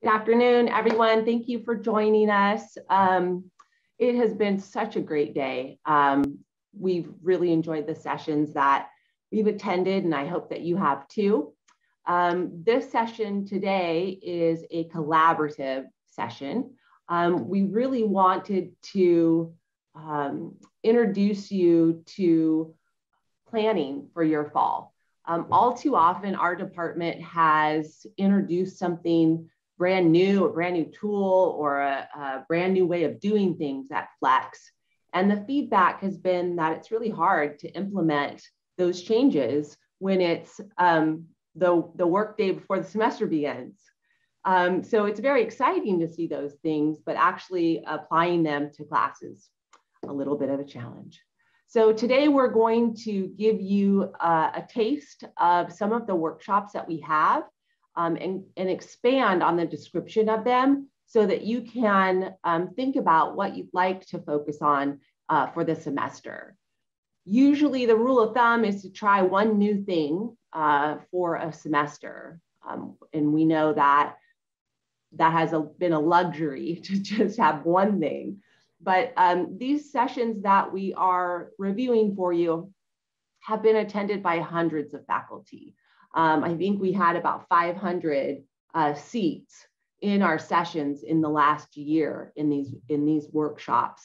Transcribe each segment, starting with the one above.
Good afternoon, everyone. Thank you for joining us. It has been such a great day. We've really enjoyed the sessions that we've attended, and I hope that you have too. This session today is a collaborative session. We really wanted to introduce you to planning for your fall. All too often, our department has introduced something brand new, a brand new tool, or a brand new way of doing things at Flex. And the feedback has been that it's really hard to implement those changes when it's the work day before the semester begins. So it's very exciting to see those things, but actually applying them to classes, a little bit of a challenge. So today we're going to give you a taste of some of the workshops that we have and expand on the description of them so that you can think about what you'd like to focus on for the semester. Usually the rule of thumb is to try one new thing for a semester. And we know that that has been a luxury to just have one thing. But these sessions that we are reviewing for you have been attended by hundreds of faculty. I think we had about 500 seats in our sessions in the last year in these workshops.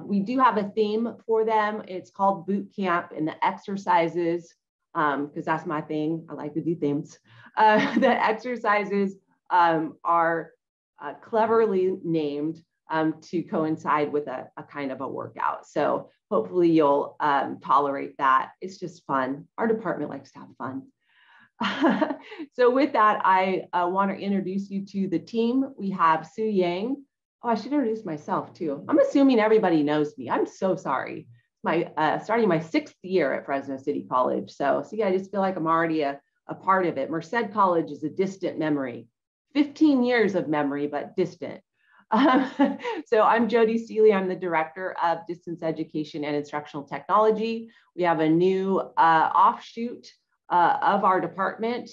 We do have a theme for them. It's called Boot Camp, and the exercises, because that's my thing, I like to do themes. The exercises are cleverly named to coincide with a kind of a workout. So hopefully you'll tolerate that. It's just fun. Our department likes to have fun. So with that, I want to introduce you to the team. We have Sue Yang. Oh, I should introduce myself too. I'm assuming everybody knows me. I'm so sorry. Starting my 6th year at Fresno City College. So yeah, I just feel like I'm already a part of it. Merced College is a distant memory. 15 years of memory, but distant. So I'm Jody Seeley. I'm the Director of Distance Education and Instructional Technology. We have a new offshoot of our department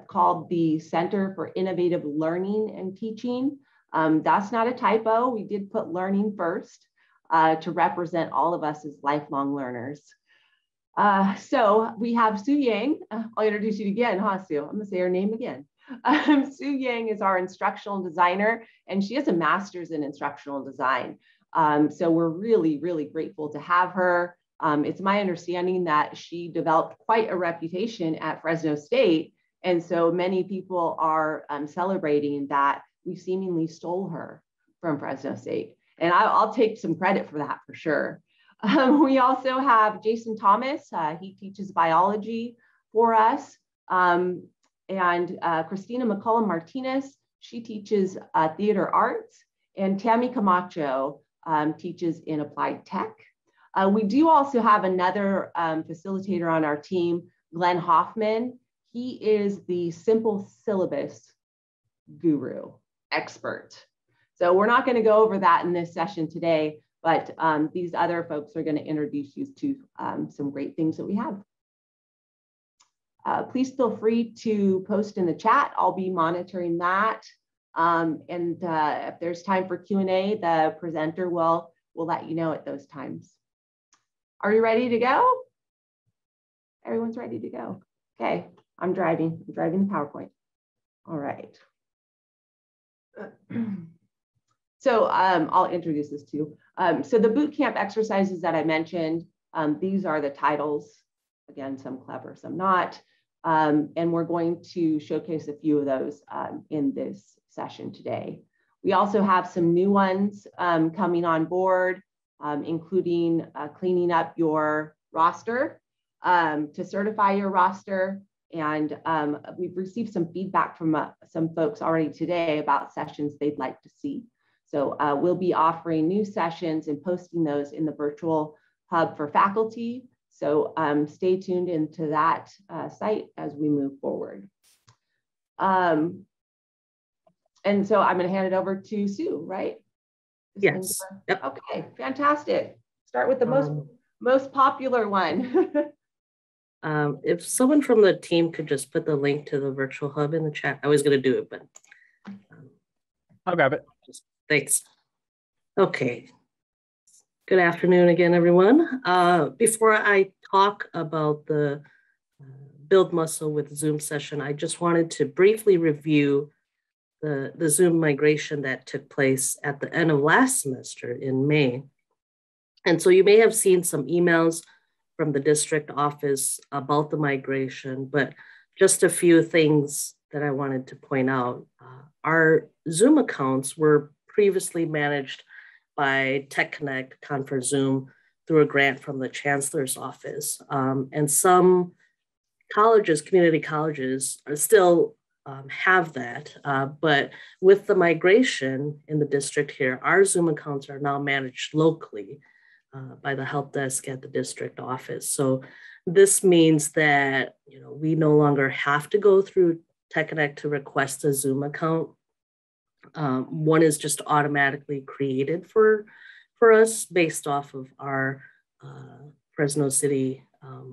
called the Center for Innovative Learning and Teaching. That's not a typo. We did put learning first to represent all of us as lifelong learners. So we have Sue Yang. I'll introduce you again, huh, Sue? I'm gonna say her name again. Sue Yang is our instructional designer, and she has a master's in instructional design. So we're really, really grateful to have her. It's my understanding that she developed quite a reputation at Fresno State. And so many people are celebrating that we seemingly stole her from Fresno State. And I'll take some credit for that for sure. We also have Jason Thomas. He teaches biology for us. And Christina McCullum Martinez, she teaches theater arts. And Tammy Camacho teaches in applied tech. We do also have another facilitator on our team, Glenn Hoffman. He is the simple syllabus guru, expert. So we're not going to go over that in this session today, but these other folks are going to introduce you to some great things that we have. Please feel free to post in the chat. I'll be monitoring that. And if there's time for Q&A, the presenter will let you know at those times. Are you ready to go? Everyone's ready to go. Okay, I'm driving the PowerPoint. All right. So I'll introduce this too. So the boot camp exercises that I mentioned, these are the titles. Again, some clever, some not. And we're going to showcase a few of those in this session today. We also have some new ones coming on board, including cleaning up your roster to certify your roster. And we've received some feedback from some folks already today about sessions they'd like to see. So we'll be offering new sessions and posting those in the virtual hub for faculty. So stay tuned into that site as we move forward. And so I'm going to hand it over to Sue, right? Yes. Yep. Okay, fantastic. Start with the most popular one. If someone from the team could just put the link to the virtual hub in the chat, I was going to do it, but I'll grab it. Thanks. Okay. Good afternoon again, everyone. Before I talk about the build muscle with Zoom session, I just wanted to briefly review the Zoom migration that took place at the end of last semester in May. And so you may have seen some emails from the district office about the migration, but just a few things that I wanted to point out. Our Zoom accounts were previously managed by Tech Connect, Confer Zoom, through a grant from the Chancellor's office. And some colleges, community colleges, are still have that. But with the migration in the district here, our Zoom accounts are now managed locally by the help desk at the district office. So this means that we no longer have to go through Tech Connect to request a Zoom account. One is just automatically created for us based off of our Fresno City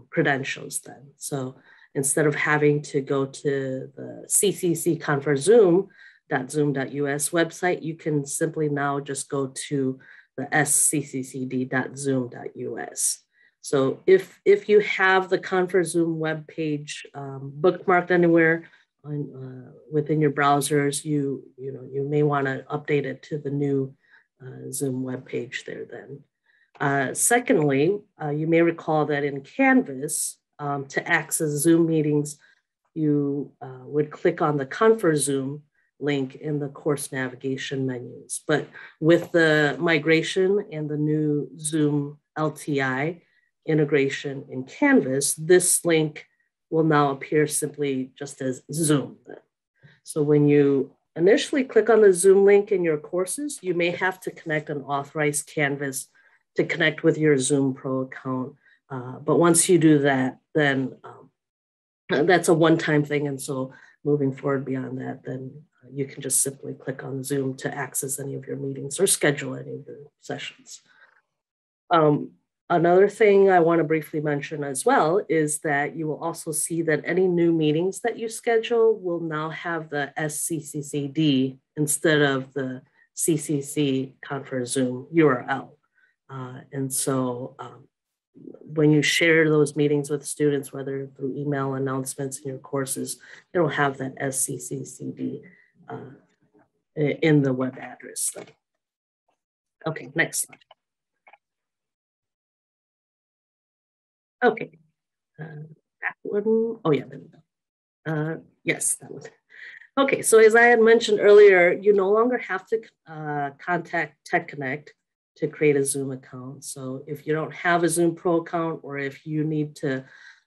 credentials then. So instead of having to go to the CCC Confer Zoom.zoom.us website, you can simply now just go to the sccd.zoom.us. So if you have the Confer Zoom web page bookmarked anywhere within your browsers, you may want to update it to the new Zoom web page there then. Secondly, you may recall that in Canvas, to access Zoom meetings, you would click on the Confer Zoom link in the course navigation menus. But with the migration and the new Zoom LTI integration in Canvas, this link will now appear simply just as Zoom. So when you initially click on the Zoom link in your courses, you may have to connect an authorized Canvas to connect with your Zoom Pro account. But once you do that, then that's a one-time thing. And so moving forward beyond that, then you can just simply click on Zoom to access any of your meetings or schedule any of your sessions. Another thing I want to briefly mention as well is that you will also see that any new meetings that you schedule will now have the SCCCD instead of the CCC Confer Zoom URL. And so when you share those meetings with students, whether through email announcements in your courses, it'll have that SCCCD in the web address. Okay, next slide. Okay, that one. Oh yeah, there we go. Yes, that was it. Okay, so as I had mentioned earlier, you no longer have to contact Tech Connect to create a Zoom account. So if you don't have a Zoom Pro account, or if you need to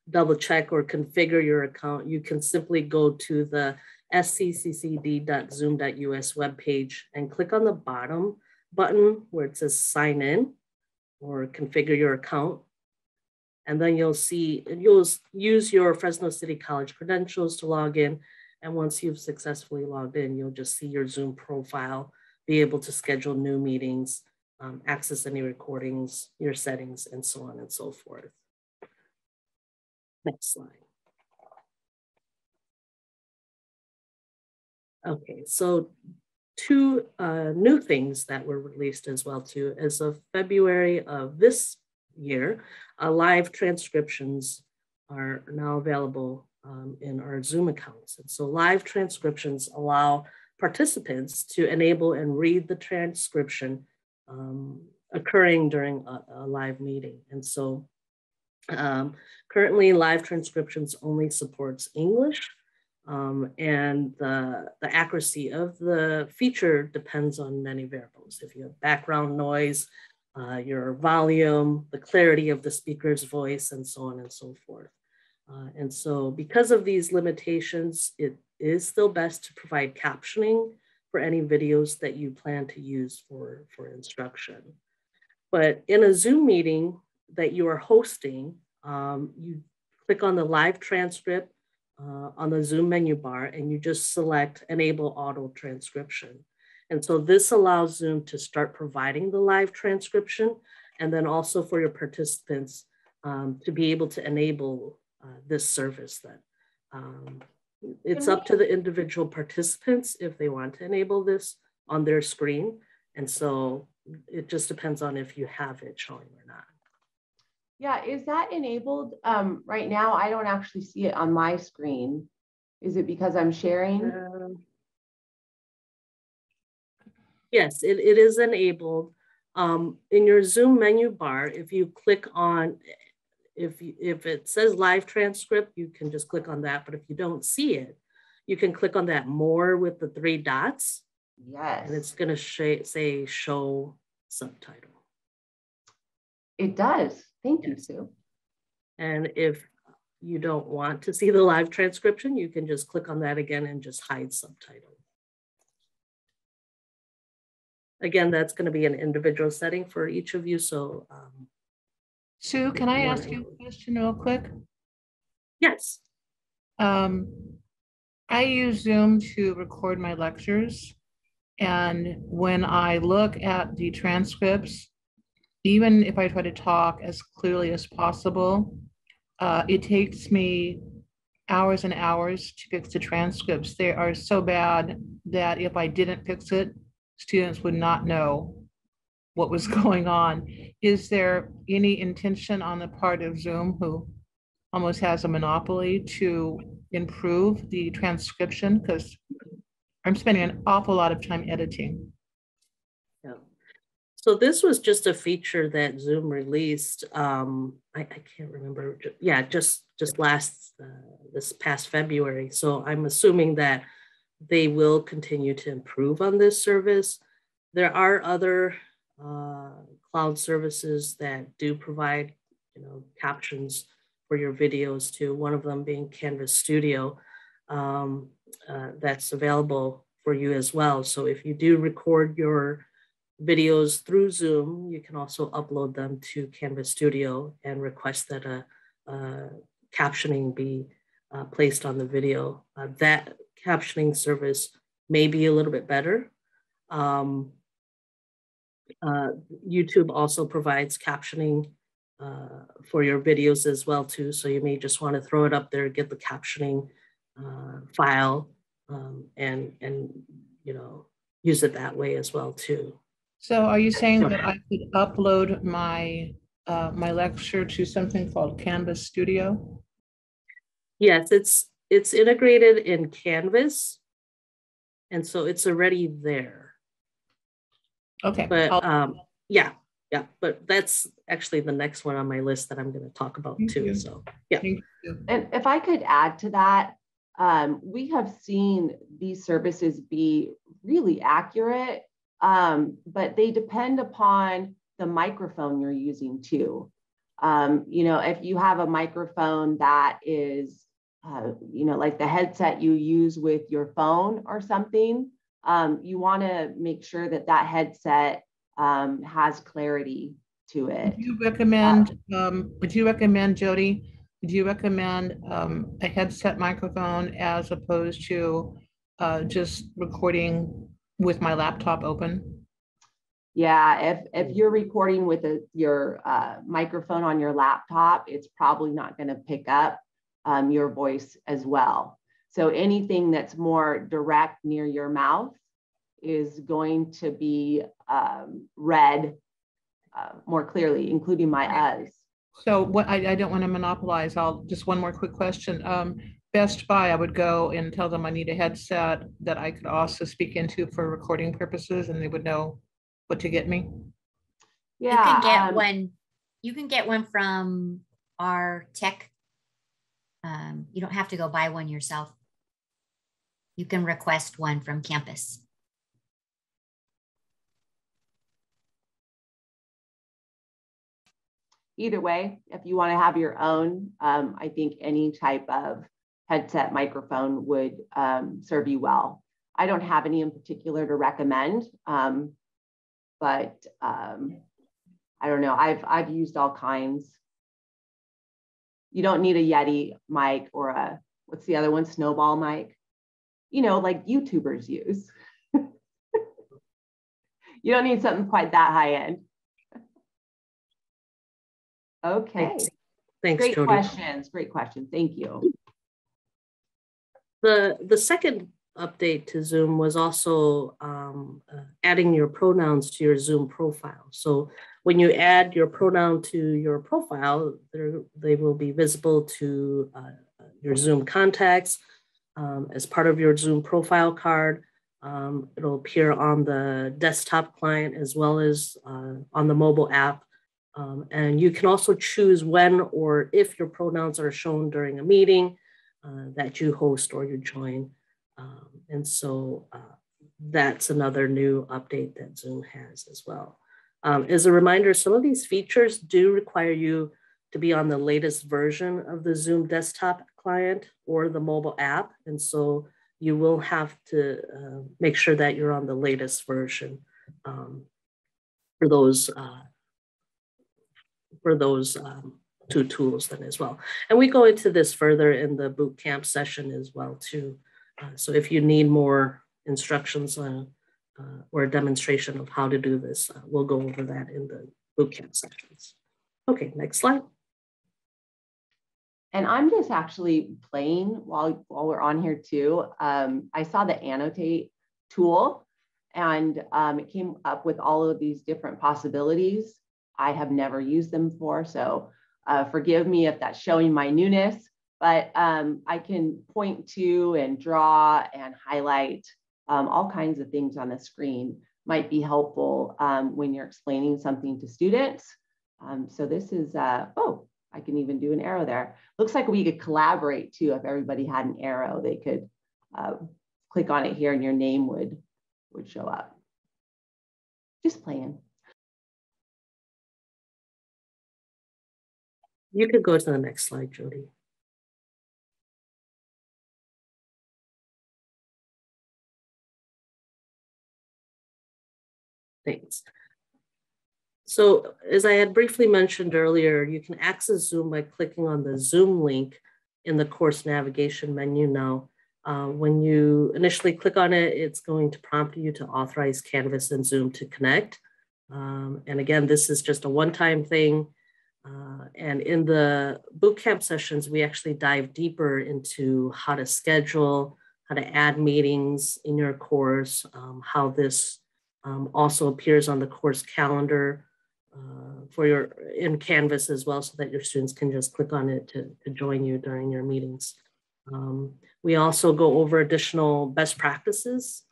double check or configure your account, you can simply go to the sccd.zoom.us webpage and click on the bottom button where it says sign in or configure your account. And then you'll use your Fresno City College credentials to log in. And once you've successfully logged in, you'll just see your Zoom profile, be able to schedule new meetings, access any recordings, your settings, and so on and so forth. Next slide. Okay, so two new things that were released as well too. As of February of this year, live transcriptions are now available in our Zoom accounts. And so live transcriptions allow participants to enable and read the transcription occurring during a live meeting. And so currently live transcriptions only supports English, and the accuracy of the feature depends on many variables. If you have background noise, your volume, the clarity of the speaker's voice, and so on and so forth. And so because of these limitations, it is still best to provide captioning for any videos that you plan to use for instruction. But in a Zoom meeting that you are hosting, you click on the live transcript on the Zoom menu bar, and you just select enable auto transcription. And so this allows Zoom to start providing the live transcription, and then also for your participants to be able to enable this service then. It's up to the individual participants if they want to enable this on their screen. And so it just depends on if you have it showing or not. Yeah, is that enabled right now? I don't actually see it on my screen. Is it because I'm sharing? Yes, it is enabled. In your Zoom menu bar, if you click on, if it says live transcript, you can just click on that. But if you don't see it, you can click on that more with the 3 dots. Yes. And it's going to say show subtitle. It does. Thank you, Sue. And if you don't want to see the live transcription, you can just click on that again and just hide subtitle. Again, that's going to be an individual setting for each of you. So, Sue, can I ask you a question real quick? Yes. I use Zoom to record my lectures. And when I look at the transcripts, even if I try to talk as clearly as possible, it takes me hours and hours to fix the transcripts. They are so bad that if I didn't fix it, students would not know what was going on. Is there any intention on the part of Zoom, who almost has a monopoly, to improve the transcription? Because I'm spending an awful lot of time editing. Yeah. So this was just a feature that Zoom released. I can't remember. Yeah, just last this past February. So I'm assuming that they will continue to improve on this service. There are other cloud services that do provide, captions for your videos too. One of them being Canvas Studio. That's available for you as well. So if you do record your videos through Zoom, you can also upload them to Canvas Studio and request that a captioning be placed on the video. That captioning service may be a little bit better. YouTube also provides captioning for your videos as well too. So you may just want to throw it up there, get the captioning file, and use it that way as well too. So are you saying that I could upload my my lecture to something called Canvas Studio? Yes, it's integrated in Canvas, and so it's already there. Okay. But yeah, but that's actually the next one on my list that I'm going to talk about too. So yeah. And if I could add to that, we have seen these services be really accurate, but they depend upon the microphone you're using too. If you have a microphone that is, like the headset you use with your phone or something, you want to make sure that that headset has clarity to it. Would you recommend, Jody, would you recommend a headset microphone as opposed to just recording with my laptop open? Yeah, if you're recording with your microphone on your laptop, it's probably not going to pick up your voice as well. So anything that's more direct near your mouth is going to be read more clearly, including my uhs. So what I don't want to monopolize. Just one more quick question. Best Buy, I would go and tell them I need a headset that I could also speak into for recording purposes, and they would know what to get me. Yeah, you can get one. You can get one from our tech. You don't have to go buy one yourself. You can request one from campus. Either way, if you want to have your own, I think any type of headset microphone would serve you well. I don't have any in particular to recommend, but I don't know. I've used all kinds. You don't need a Yeti mic or a, what's the other one, Snowball mic, like YouTubers use. You don't need something quite that high end. Okay. Thanks, Great Jody. questions. Great questions. Thank you. The second update to Zoom was also adding your pronouns to your Zoom profile. So when you add your pronoun to your profile, they will be visible to your Zoom contacts as part of your Zoom profile card. It'll appear on the desktop client as well as on the mobile app. And you can also choose when or if your pronouns are shown during a meeting that you host or you join. And so that's another new update that Zoom has as well. As a reminder, some of these features do require you to be on the latest version of the Zoom desktop client or the mobile app. And so you will have to make sure that you're on the latest version for those two tools then as well. And we go into this further in the bootcamp session as well too. So if you need more instructions or a demonstration of how to do this, we'll go over that in the bootcamp sessions. Okay, next slide. And I'm just actually playing while we're on here too. I saw the annotate tool and it came up with all of these different possibilities. I have never used them before, so forgive me if that's showing my newness, but I can point to and draw and highlight all kinds of things on the screen. Might be helpful when you're explaining something to students. So this is, oh, I can even do an arrow there. Looks like we could collaborate too. If everybody had an arrow, they could click on it here and your name would show up. Just playing. You could go to the next slide, Jody. Thanks. So as I had briefly mentioned earlier, you can access Zoom by clicking on the Zoom link in the course navigation menu now. When you initially click on it, it's going to prompt you to authorize Canvas and Zoom to connect. And again, this is just a one-time thing. And in the bootcamp sessions, we actually dive deeper into how to schedule, how to add meetings in your course, how this also appears on the course calendar in Canvas as well, so that your students can just click on it to join you during your meetings. We also go over additional best practices,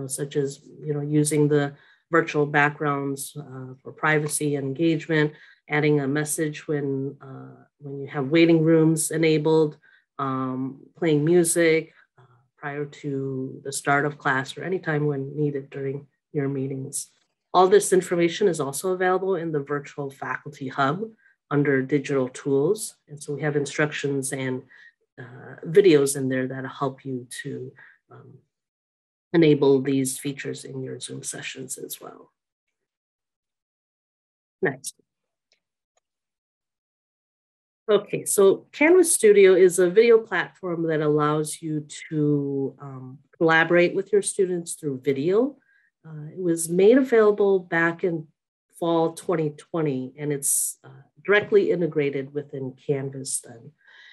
such as using the virtual backgrounds for privacy and engagement, adding a message when you have waiting rooms enabled, playing music prior to the start of class or anytime when needed during your meetings. All this information is also available in the virtual faculty hub under digital tools. And so we have instructions and videos in there that help you to enable these features in your Zoom sessions as well. Next. Okay, so Canvas Studio is a video platform that allows you to collaborate with your students through video. It was made available back in fall 2020, and it's directly integrated within Canvas then.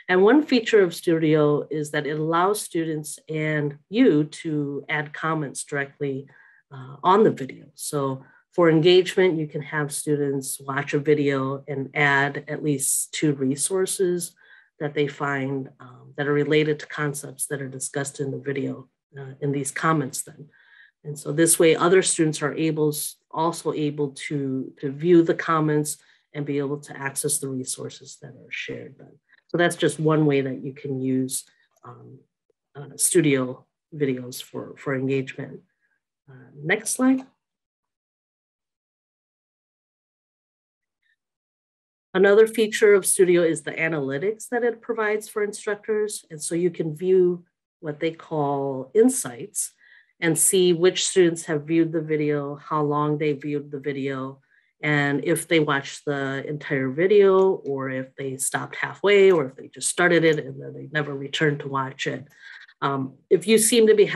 And one feature of Studio is that it allows students and you to add comments directly on the video. So for engagement, you can have students watch a video and add at least 2 resources that they find that are related to concepts that are discussed in the video in these comments then. And so this way, other students are also able to view the comments and be able to access the resources that are shared then. So that's just one way that you can use Studio videos for engagement. Next slide. Another feature of Studio is the analytics that it provides for instructors. And so you can view what they call insights and see which students have viewed the video, how long they viewed the video, and if they watched the entire video, or if they stopped halfway, or if they just started it and then they never returned to watch it. If you seem to be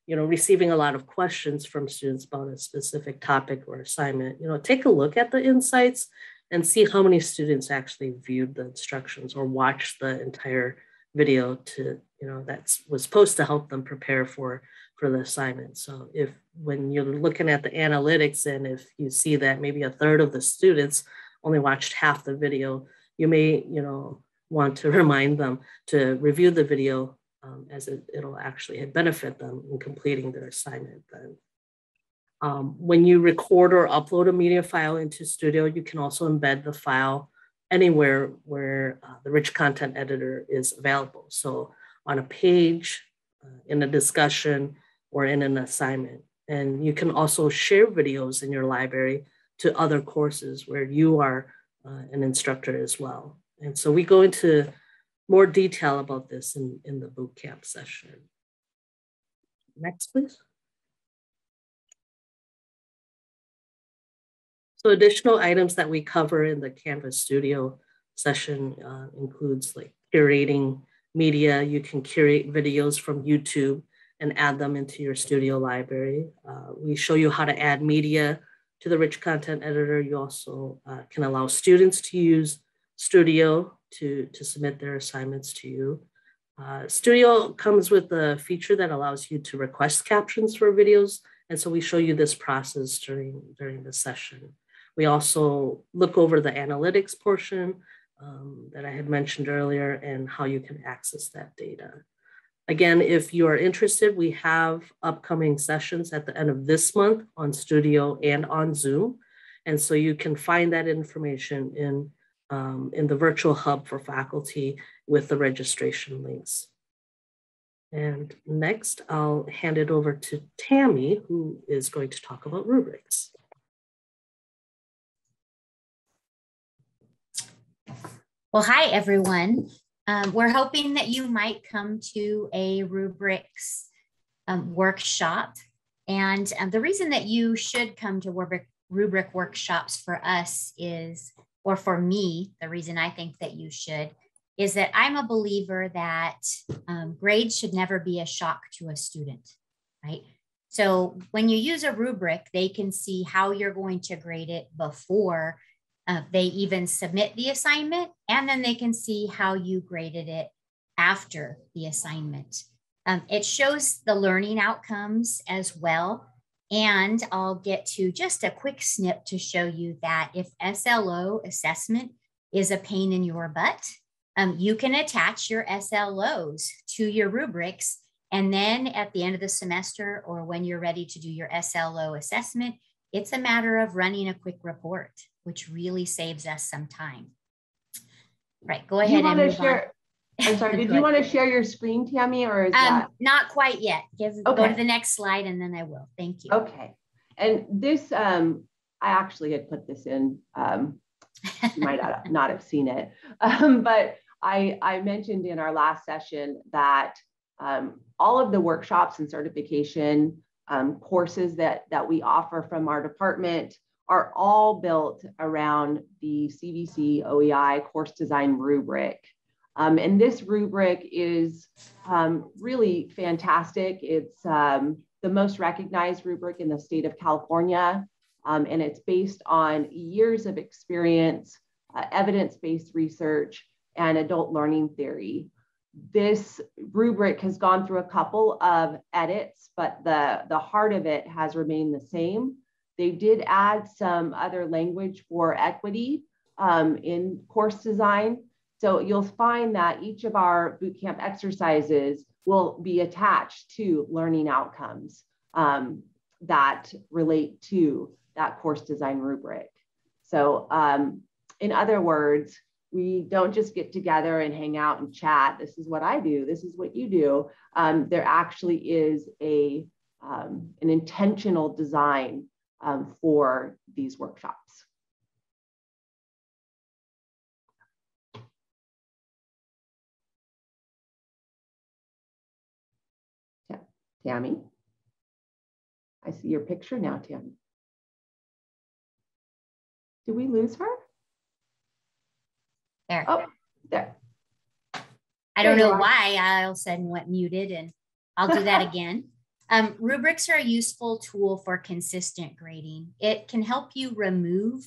receiving a lot of questions from students about a specific topic or assignment, take a look at the insights and see how many students actually viewed the instructions or watched the entire video to that was supposed to help them prepare for the assignment. So if when you're looking at the analytics and if you see that maybe a third of the students only watched half the video, you may, want to remind them to review the video as it'll actually benefit them in completing their assignment then. When you record or upload a media file into Studio, you can also embed the file anywhere where the rich content editor is available. So on a page, in a discussion, or in an assignment. And you can also share videos in your library to other courses where you are an instructor as well. And so we go into more detail about this in the bootcamp session. Next, please. So additional items that we cover in the Canvas Studio session includes like curating media. You can curate videos from YouTube and add them into your Studio library. We show you how to add media to the rich content editor. You also can allow students to use Studio to submit their assignments to you. Studio comes with a feature that allows you to request captions for videos. And so we show you this process during the session. We also look over the analytics portion that I had mentioned earlier and how you can access that data. Again, if you are interested, we have upcoming sessions at the end of this month on Studio and on Zoom. And so you can find that information in the virtual hub for faculty with the registration links. And next, I'll hand it over to Tammy, who is going to talk about rubrics. Well, hi, everyone. We're hoping that you might come to a rubrics workshop. And the reason that you should come to rubric workshops for us is, or for me, the reason I think that you should, is that I'm a believer that grades should never be a shock to a student, right? So when you use a rubric, they can see how you're going to grade it before they even submit the assignment, and then they can see how you graded it after the assignment. It shows the learning outcomes as well. And I'll get to just a quick snip to show you that if SLO assessment is a pain in your butt, you can attach your SLOs to your rubrics. And then at the end of the semester, or when you're ready to do your SLO assessment, it's a matter of running a quick report, which really saves us some time. Right, go ahead and move on. I'm sorry, did you want to share your screen, Tammy, or is that? Not quite yet. Go to the next slide and then I will. Thank you. Okay. And this, I actually had put this in, you might not have seen it, but I mentioned in our last session that all of the workshops and certification courses that we offer from our department are all built around the CVC OEI course design rubric. And this rubric is really fantastic. It's the most recognized rubric in the state of California. And it's based on years of experience, evidence-based research, and adult learning theory. This rubric has gone through a couple of edits, but the heart of it has remained the same. They did add some other language for equity in course design. So you'll find that each of our bootcamp exercises will be attached to learning outcomes that relate to that course design rubric. So in other words, we don't just get together and hang out and chat. This is what I do. This is what you do. There actually is an intentional design for these workshops. Tammy, I see your picture now, Tammy. Did we lose her? There. Oh, there. I don't know why I all of a sudden went muted, and I'll do that again. Rubrics are a useful tool for consistent grading. It can help you remove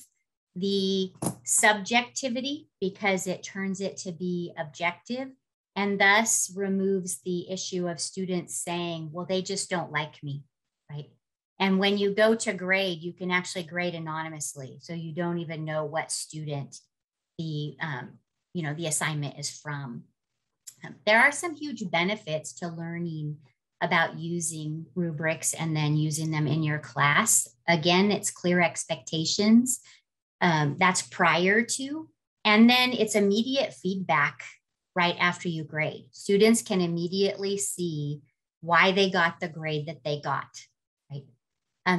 the subjectivity because it turns it to be objective. and thus removes the issue of students saying, well, they just don't like me, right? And when you go to grade, you can actually grade anonymously. So you don't even know what student the assignment is from. There are some huge benefits to learning about using rubrics and then using them in your class. Again, it's clear expectations. That's prior to, and then it's immediate feedback right after you grade. Students can immediately see why they got the grade that they got, right?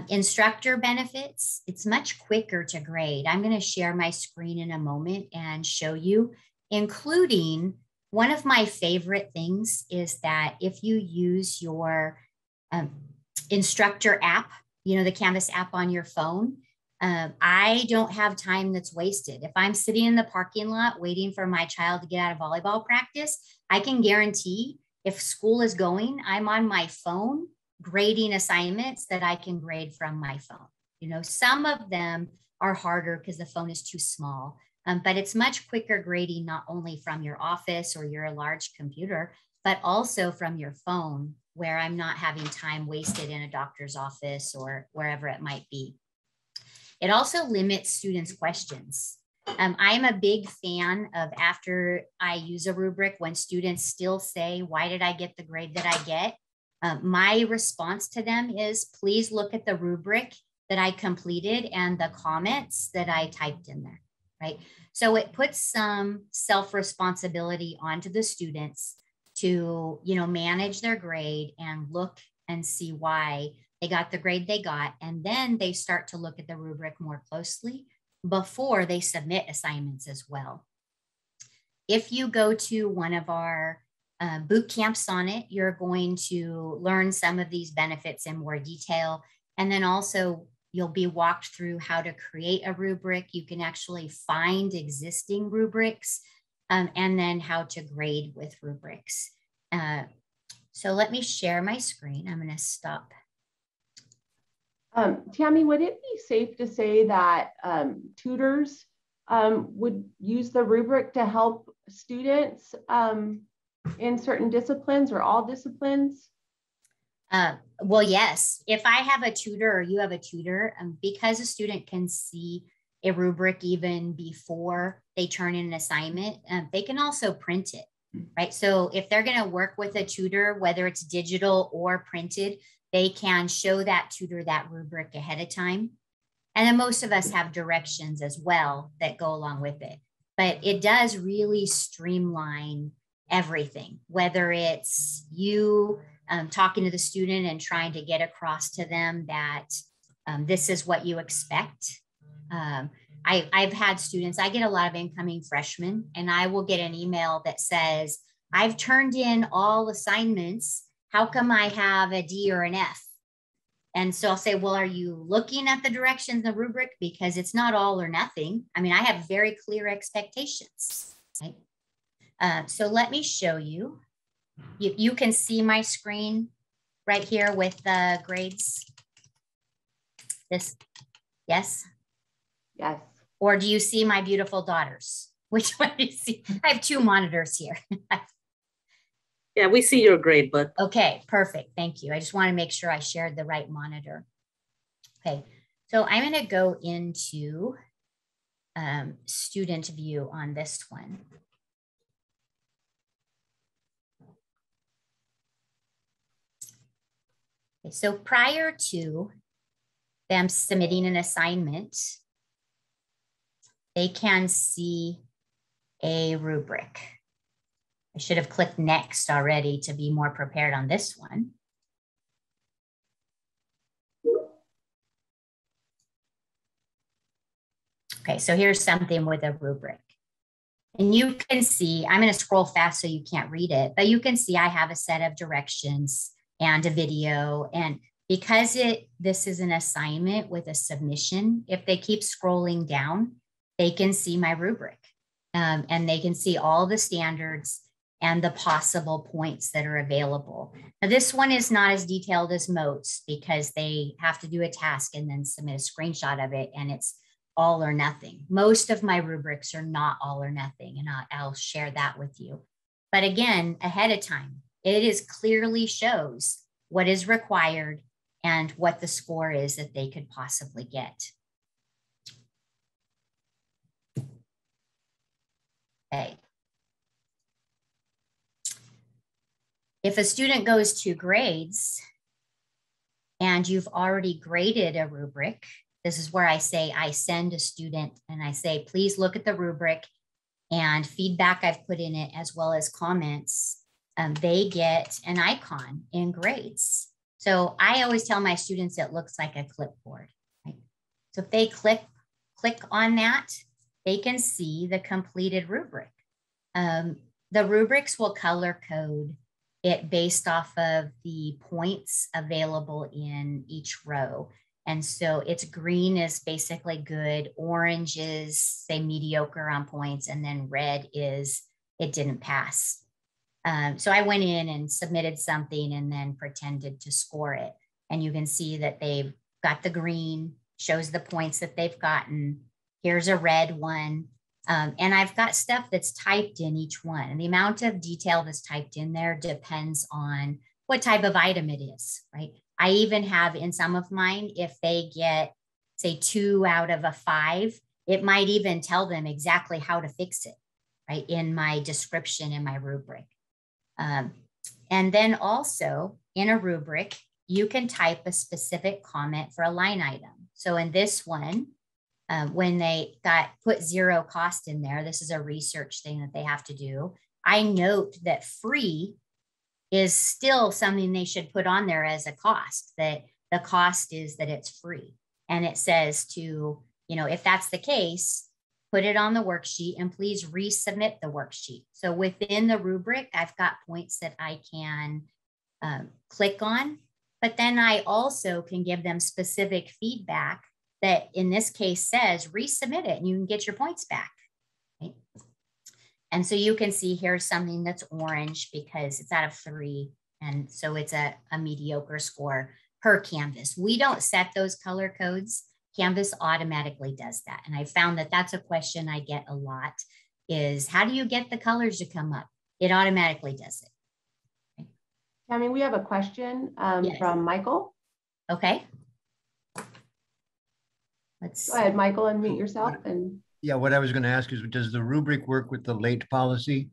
Instructor benefits, it's much quicker to grade. I'm going to share my screen in a moment and show you, including one of my favorite things is that if you use your Instructor app, the Canvas app on your phone, I don't have time that's wasted. If I'm sitting in the parking lot waiting for my child to get out of volleyball practice, I can guarantee if school is going, I'm on my phone grading assignments that I can grade from my phone. Some of them are harder because the phone is too small, but it's much quicker grading, not only from your office or your large computer, but also from your phone, where I'm not having time wasted in a doctor's office or wherever it might be. It also limits students' questions. I'm a big fan of, after I use a rubric, when students still say, why did I get the grade that I get? My response to them is, please look at the rubric that I completed and the comments that I typed in there, right? So it puts some self-responsibility onto the students to, manage their grade and look and see why they got the grade they got. And then they start to look at the rubric more closely before they submit assignments as well. If you go to one of our boot camps on it, you're going to learn some of these benefits in more detail. And then also you'll be walked through how to create a rubric. You can actually find existing rubrics and then how to grade with rubrics. So let me share my screen. I'm going to stop. Tammy, would it be safe to say that tutors would use the rubric to help students in certain disciplines or all disciplines? Well, yes. If I have a tutor or you have a tutor, because a student can see a rubric even before they turn in an assignment, they can also print it, right? So if they're going to work with a tutor, whether it's digital or printed, they can show that tutor that rubric ahead of time. And then most of us have directions as well that go along with it. But it does really streamline everything, whether it's you talking to the student and trying to get across to them that this is what you expect. I've had students, I get a lot of incoming freshmen, and I will get an email that says, I've turned in all assignments. How come I have a D or an F? And so I'll say, well, are you looking at the directions in the rubric? Because it's not all or nothing. I mean, I have very clear expectations, right? So let me show you. You can see my screen right here with the grades. Yes? Yes. Or do you see my beautiful daughters? Which one do you see? I have two monitors here. Yeah, we see your grade book. Okay, perfect. Thank you. I just want to make sure I shared the right monitor. Okay, so I'm going to go into student view on this one. Okay, so prior to them submitting an assignment, they can see a rubric. I should have clicked next already to be more prepared on this one. Okay, so here's something with a rubric. And you can see, I'm going to scroll fast so you can't read it, but you can see I have a set of directions and a video. And because this is an assignment with a submission, if they keep scrolling down, they can see my rubric and they can see all the standards and the possible points that are available. Now, this one is not as detailed as most because they have to do a task and then submit a screenshot of it, and it's all or nothing. Most of my rubrics are not all or nothing, and I'll share that with you. But again, ahead of time, it is clearly shows what is required and what the score is that they could possibly get. Okay. If a student goes to grades and you've already graded a rubric, this is where I say I send a student and I say, please look at the rubric and feedback I've put in it, as well as comments. They get an icon in grades. So I always tell my students it looks like a clipboard. Right? So if they click on that, they can see the completed rubric. The rubrics will color code it based off of the points available in each row. And so it's green is basically good, orange is say mediocre on points, and then red is it didn't pass. So I went in and submitted something and then pretended to score it. And you can see that they've got the green, shows the points that they've gotten. Here's a red one. And I've got stuff that's typed in each one. And the amount of detail that's typed in there depends on what type of item it is, right? I even have in some of mine, if they get, say, 2 out of a 5, it might even tell them exactly how to fix it, right? In my description in my rubric. And then also in a rubric, you can type a specific comment for a line item. So in this one, when they put 0 cost in there, this is a research thing that they have to do. I note that free is still something they should put on there as a cost, that the cost is that it's free. And it says to, if that's the case, put it on the worksheet and please resubmit the worksheet. So within the rubric, I've got points that I can click on, but then I also can give them specific feedback that in this case says resubmit it and you can get your points back. Right? And so you can see here's something that's orange because it's out of 3. And so it's a mediocre score per Canvas. We don't set those color codes. Canvas automatically does that. And I found that that's a question I get a lot is how do you get the colors to come up? It automatically does it. Okay. Tammy, we have a question from Michael. Okay. Go ahead, Michael, unmute yourself. And yeah, what I was going to ask is, does the rubric work with the late policy?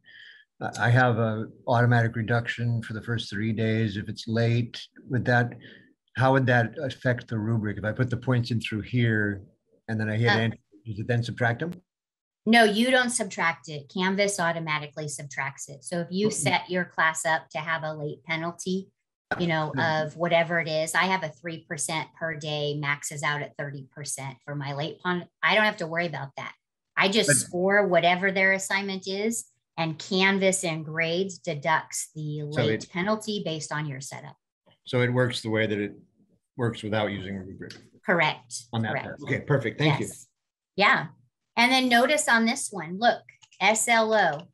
I have a automatic reduction for the first 3 days. If it's late, how would that affect the rubric? If I put the points in through here and then I hit enter, does it then subtract them? No, you don't subtract it. Canvas automatically subtracts it. So if you set your class up to have a late penalty, of whatever it is, I have a 3% per day, maxes out at 30% for my late penalty. I don't have to worry about that. I just score whatever their assignment is, and Canvas and grades deducts the late penalty based on your setup. So it works the way that it works without using a rubric. Correct. On that part. Okay, perfect. Thank you. Yeah. And then notice on this one, look, SLO.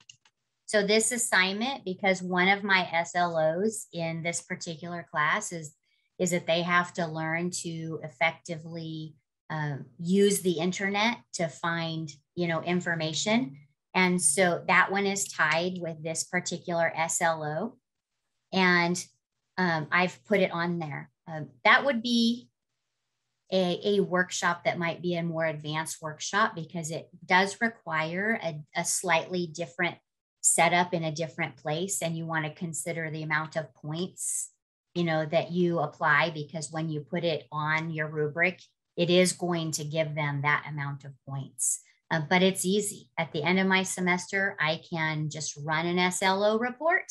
So this assignment, because one of my SLOs in this particular class is that they have to learn to effectively use the internet to find, information. And so that one is tied with this particular SLO. And I've put it on there. That would be a workshop that might be a more advanced workshop because it does require a slightly different setup in a different place. And you want to consider the amount of points, that you apply, because when you put it on your rubric, it is going to give them that amount of points. But it's easy. At the end of my semester, I can just run an SLO report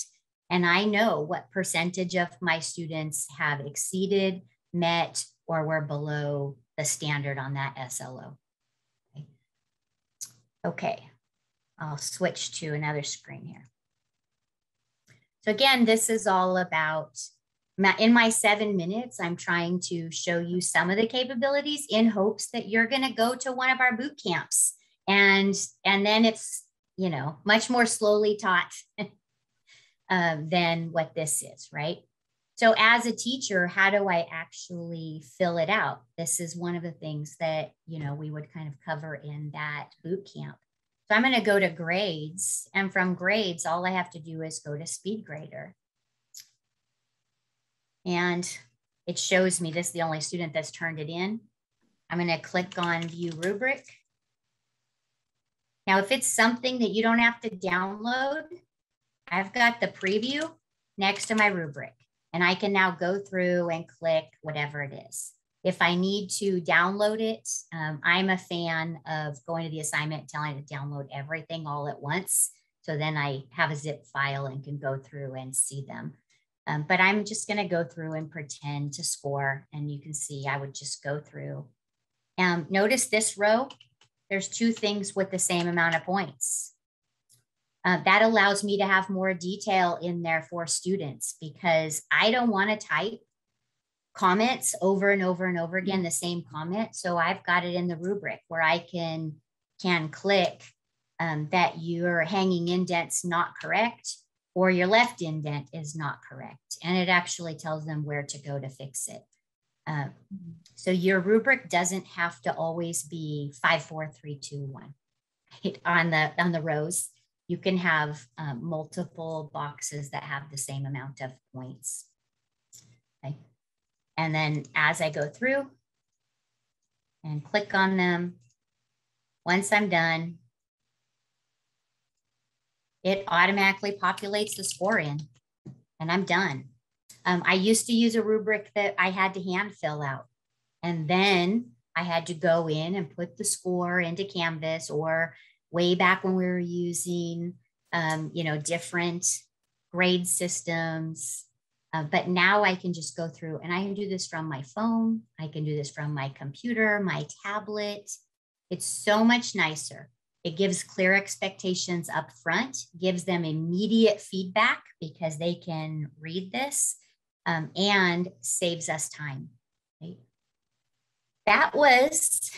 and I know what percentage of my students have exceeded, met, or were below the standard on that SLO. Okay. I'll switch to another screen here. So again, this is all about, in my 7 minutes, I'm trying to show you some of the capabilities in hopes that you're going to go to one of our boot camps. And then it's, much more slowly taught than what this is, right? So as a teacher, how do I actually fill it out? This is one of the things that, we would kind of cover in that boot camp. So I'm going to go to grades, and from grades, all I have to do is go to speed grader. And it shows me this is the only student that's turned it in. I'm going to click on view rubric. Now, if it's something that you don't have to download, I've got the preview next to my rubric, and I can now go through and click whatever it is. If I need to download it, I'm a fan of going to the assignment, telling it to download everything all at once. So then I have a zip file and can go through and see them. But I'm just going to go through and pretend to score. And you can see I would just go through. Notice this row, there's two things with the same amount of points. That allows me to have more detail in there for students, because I don't want to type comments over and over and over again, the same comment. So I've got it in the rubric where I can click that your hanging indent's not correct or your left indent is not correct. And it actually tells them where to go to fix it. So your rubric doesn't have to always be 5, 4, 3, 2, 1 on the rows. You can have multiple boxes that have the same amount of points. Okay. And then as I go through and click on them, once I'm done, it automatically populates the score in, and I'm done. I used to use a rubric that I had to hand fill out, and then I had to go in and put the score into Canvas, or way back when we were using, different grade systems. But now I can just go through, and I can do this from my phone. I can do this from my computer, my tablet. It's so much nicer. It gives clear expectations up front, gives them immediate feedback because they can read this, and saves us time. Right? That was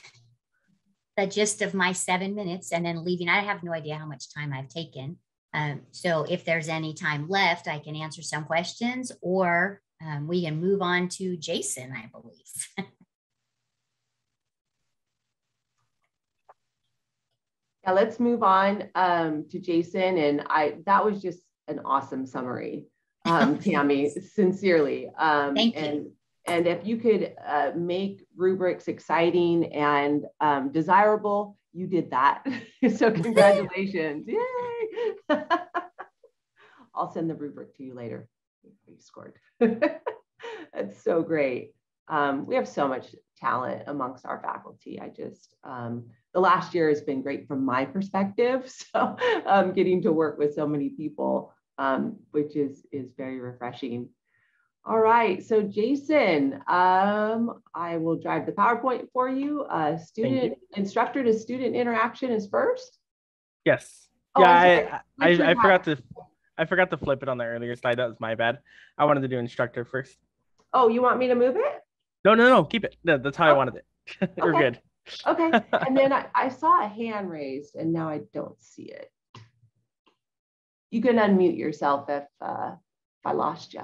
the gist of my 7 minutes, and then leaving. I have no idea how much time I've taken. So if there's any time left, I can answer some questions, or we can move on to Jason, I believe. Yeah, let's move on to Jason. And that was just an awesome summary, Tammy, sincerely. Thank you. And if you could make rubrics exciting and desirable, you did that. So congratulations. Yay. I'll send the rubric to you later. You scored. That's so great. We have so much talent amongst our faculty. The last year has been great from my perspective. So getting to work with so many people, which is very refreshing. All right, so Jason, I will drive the PowerPoint for you. Instructor to student interaction is first. Yes. Oh, yeah, I forgot to flip it on the earlier slide. That was my bad. I wanted to do instructor first. Oh, you want me to move it? No, keep it. That's how I wanted it. We're good. Okay, and then I saw a hand raised, and now I don't see it. You can unmute yourself if I lost you.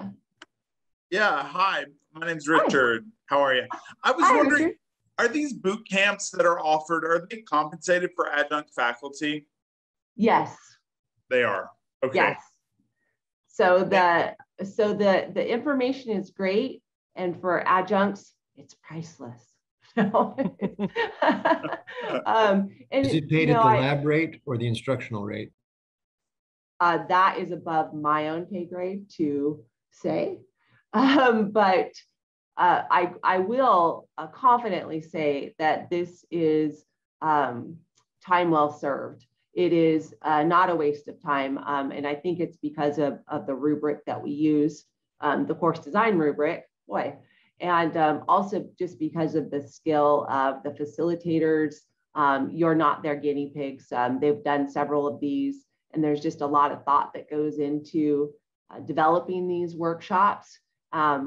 Yeah, hi, my name's Richard. Hi. How are you? I was wondering, Richard, are these boot camps that are offered, are they compensated for adjunct faculty? Yes. They are. Okay. Yes. So the information is great, and for adjuncts, it's priceless. Is it paid at the lab rate or the instructional rate? That is above my own pay grade to say. But I will confidently say that this is time well served. It is not a waste of time. And I think it's because of the rubric that we use, the course design rubric, and also just because of the skill of the facilitators. You're not their guinea pigs. They've done several of these, and there's just a lot of thought that goes into developing these workshops.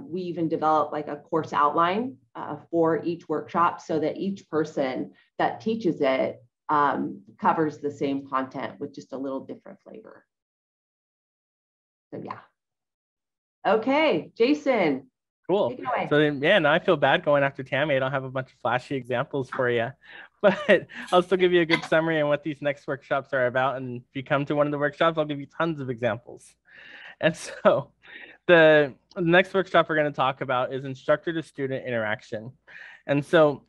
We even develop like a course outline for each workshop so that each person that teaches it covers the same content with just a little different flavor. So yeah. Okay, Jason. Cool. Take it away. So then, yeah, now I feel bad going after Tammy. I don't have a bunch of flashy examples for you, but I'll still give you a good summary on what these next workshops are about. And if you come to one of the workshops, I'll give you tons of examples. And so the next workshop we're going to talk about is instructor to student interaction. And so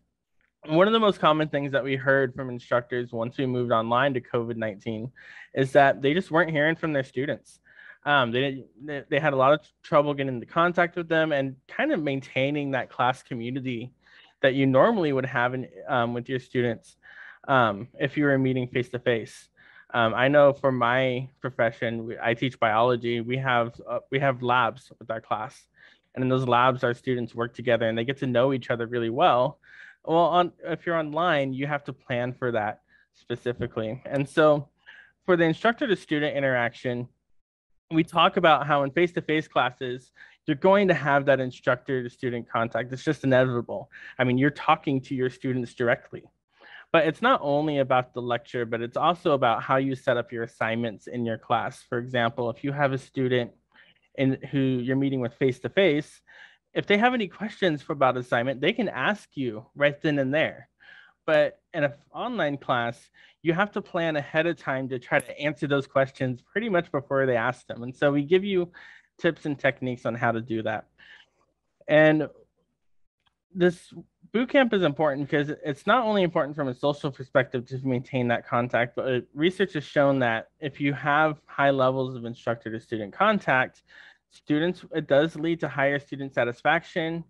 one of the most common things that we heard from instructors once we moved online to COVID-19 is that they just weren't hearing from their students. They had a lot of trouble getting into contact with them and kind of maintaining that class community that you normally would have with your students if you were meeting face-to-face. I know for my profession, I teach biology. We have labs with our class, and in those labs, our students work together and they get to know each other really well. Well, if you're online, you have to plan for that specifically. And so for the instructor to student interaction, we talk about how in face-to-face classes, you're going to have that instructor to student contact. It's just inevitable. I mean, you're talking to your students directly. But it's not only about the lecture, but it's also about how you set up your assignments in your class. For example, if you have a student who you're meeting with face-to-face, if they have any questions about assignment, they can ask you right then and there. But in an online class, you have to plan ahead of time to try to answer those questions pretty much before they ask them. And so we give you tips and techniques on how to do that. And this bootcamp is important because it's not only important from a social perspective to maintain that contact, but research has shown that if you have high levels of instructor to student contact, it does lead to higher student satisfaction.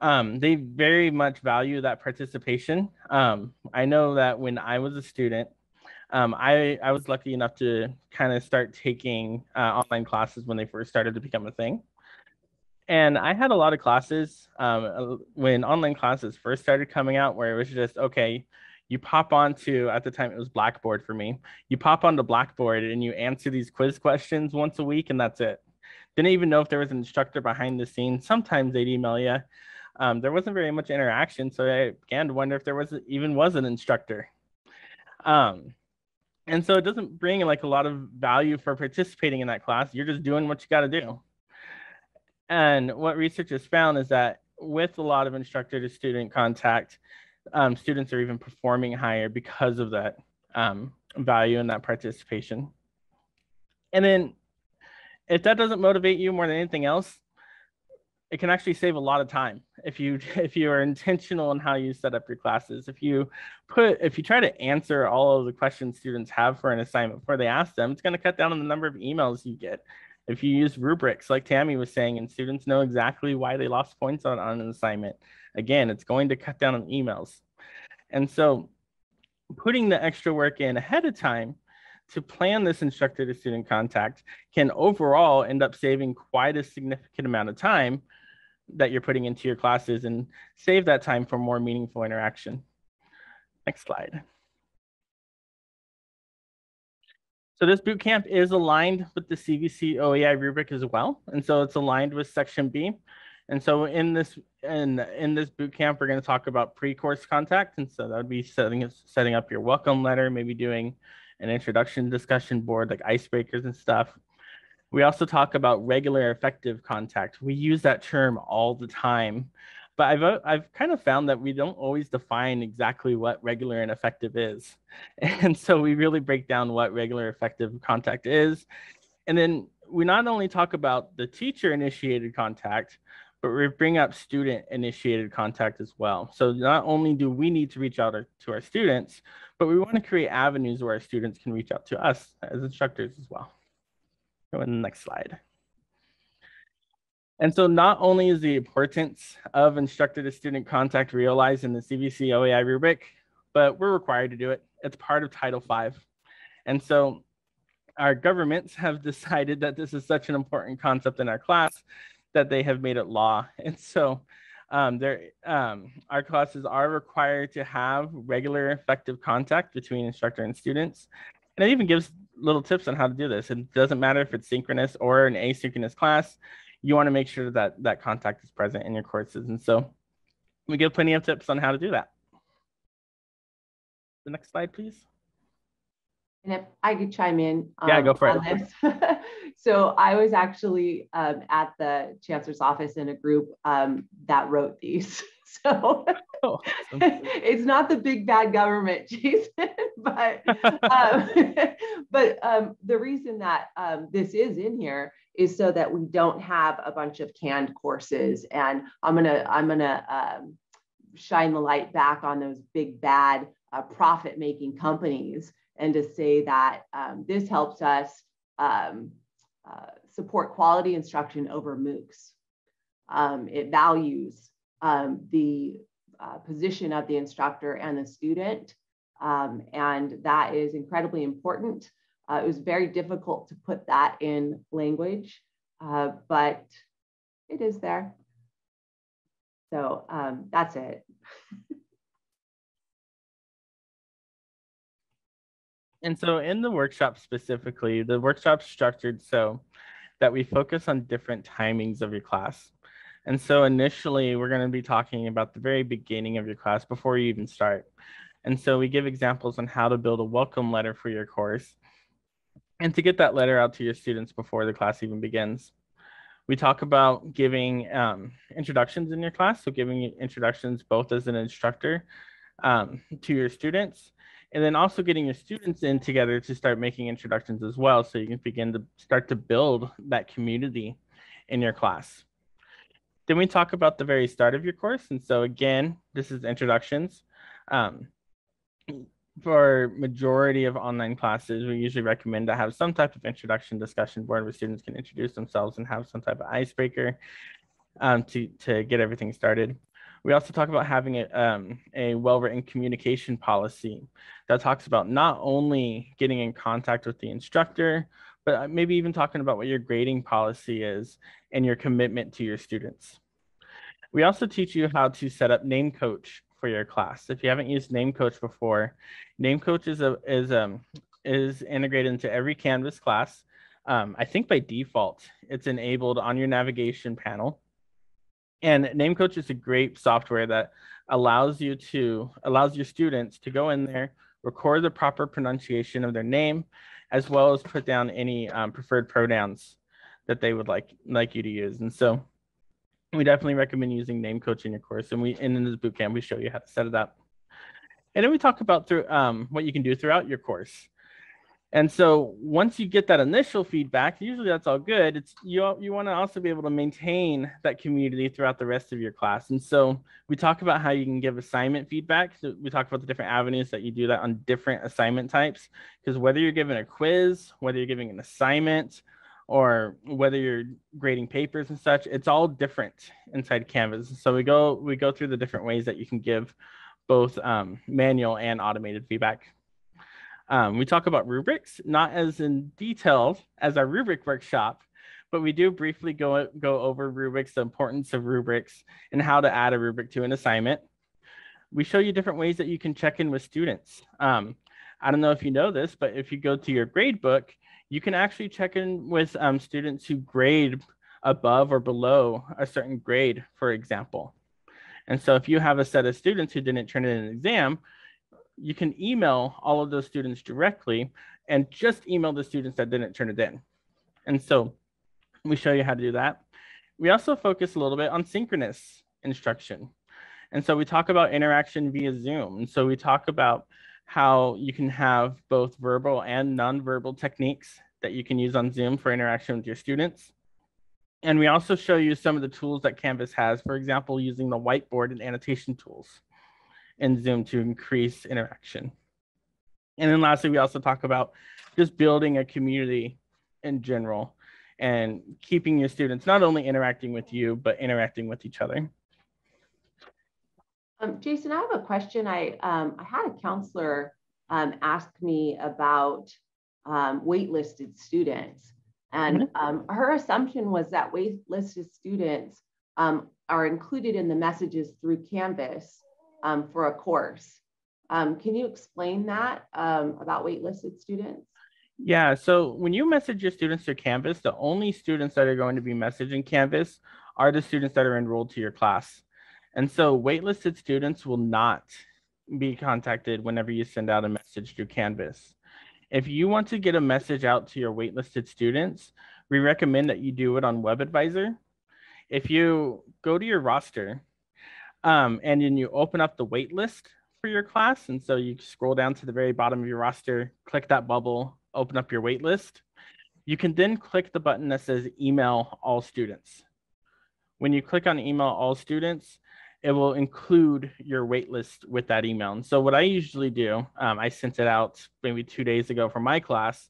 They very much value that participation. I know that when I was a student, I was lucky enough to kind of start taking online classes when they first started to become a thing. And I had a lot of classes when online classes first started coming out where it was just, okay, you pop onto, at the time it was Blackboard for me, you pop onto Blackboard and you answer these quiz questions once a week and that's it. Didn't even know if there was an instructor behind the scenes. Sometimes they'd email you. There wasn't very much interaction, so I began to wonder if there was an instructor. And so it doesn't bring like a lot of value for participating in that class. You're just doing what you got to do. And what research has found is that with a lot of instructor to student contact, students are even performing higher because of that value and that participation. And then if that doesn't motivate you more than anything else, it can actually save a lot of time if you are intentional in how you set up your classes. If you try to answer all of the questions students have for an assignment before they ask them, it's going to cut down on the number of emails you get. If you use rubrics, like Tammy was saying, and students know exactly why they lost points on an assignment, again, it's going to cut down on emails. And so putting the extra work in ahead of time to plan this instructor to student contact can overall end up saving quite a significant amount of time that you're putting into your classes and save that time for more meaningful interaction. Next slide. So this bootcamp is aligned with the CVC OEI rubric as well. And so it's aligned with section B. And so in this bootcamp, we're going to talk about pre-course contact. And so that would be setting up your welcome letter, maybe doing an introduction discussion board like icebreakers and stuff. We also talk about regular effective contact. We use that term all the time, but I've kind of found that we don't always define exactly what regular and effective is. And so we really break down what regular effective contact is. And then we not only talk about the teacher initiated contact, but we bring up student initiated contact as well. So not only do we need to reach out to our students, but we want to create avenues where our students can reach out to us as instructors as well. Go in the next slide. And so not only is the importance of instructor to student contact realized in the CVC OEI rubric, but we're required to do it. It's part of Title V. And so our governments have decided that this is such an important concept in our class that they have made it law. And so our classes are required to have regular effective contact between instructor and students. And it even gives little tips on how to do this. It doesn't matter if it's synchronous or an asynchronous class, you want to make sure that that contact is present in your courses. And so we give plenty of tips on how to do that. The next slide, please. And if I could chime in Yeah, go for on this. So I was actually at the chancellor's office in a group that wrote these. So Oh, awesome. it's not the big bad government, Jason, but the reason that this is in here is so that we don't have a bunch of canned courses. And I'm gonna shine the light back on those big bad profit-making companies, and to say that this helps us support quality instruction over MOOCs. It values the position of the instructor and the student, and that is incredibly important. It was very difficult to put that in language, but it is there. So that's it. And so in the workshop specifically, the workshop's structured so that we focus on different timings of your class. And so initially, we're going to be talking about the very beginning of your class before you even start. And so we give examples on how to build a welcome letter for your course and to get that letter out to your students before the class even begins. We talk about giving introductions in your class, so giving introductions both as an instructor to your students, and then also getting your students in together to start making introductions as well, so you can begin to start to build that community in your class. Then we talk about the very start of your course. And so again, this is introductions. For majority of online classes, we usually recommend to have some type of introduction discussion board where students can introduce themselves and have some type of icebreaker to get everything started. We also talk about having a well-written communication policy that talks about not only getting in contact with the instructor, but maybe even talking about what your grading policy is and your commitment to your students. We also teach you how to set up Name Coach for your class. If you haven't used Name Coach before, Name Coach is integrated into every Canvas class. I think by default, it's enabled on your navigation panel. And Name Coach is a great software that allows your students to go in there, record the proper pronunciation of their name, as well as put down any preferred pronouns that they would like you to use. And so we definitely recommend using Name Coach in your course. And in this bootcamp, we show you how to set it up. And then we talk about what you can do throughout your course. And so once you get that initial feedback, usually that's all good. You want to also be able to maintain that community throughout the rest of your class. And so we talk about how you can give assignment feedback. So we talk about the different avenues that you do that on different assignment types, because whether you're giving a quiz, whether you're giving an assignment, or whether you're grading papers and such, it's all different inside Canvas. So we go through the different ways that you can give both manual and automated feedback. We talk about rubrics, not as in detail as our rubric workshop, but we do briefly go over rubrics, the importance of rubrics, and how to add a rubric to an assignment. We show you different ways that you can check in with students. I don't know if you know this, but if you go to your gradebook, you can actually check in with students who grade above or below a certain grade, for example. And so if you have a set of students who didn't turn in an exam, you can email all of those students directly and just email the students that didn't turn it in. And so we show you how to do that. We also focus a little bit on synchronous instruction. And so we talk about interaction via Zoom. And so we talk about how you can have both verbal and nonverbal techniques that you can use on Zoom for interaction with your students. And we also show you some of the tools that Canvas has, for example, using the whiteboard and annotation tools in Zoom to increase interaction. And then lastly, we also talk about just building a community in general and keeping your students not only interacting with you, but interacting with each other. Jason, I have a question. I had a counselor ask me about waitlisted students. And her assumption was that waitlisted students are included in the messages through Canvas for a course. Can you explain that about waitlisted students? Yeah, so when you message your students through Canvas, the only students that are going to be messaging Canvas are the students that are enrolled to your class. And so waitlisted students will not be contacted whenever you send out a message through Canvas. If you want to get a message out to your waitlisted students, we recommend that you do it on WebAdvisor. If you go to your roster and then you open up the wait list for your class, and so you scroll down to the very bottom of your roster, click that bubble, open up your wait list, you can then click the button that says email all students. When you click on email all students, it will include your wait list with that email. And so what I usually do, I sent it out maybe 2 days ago for my class,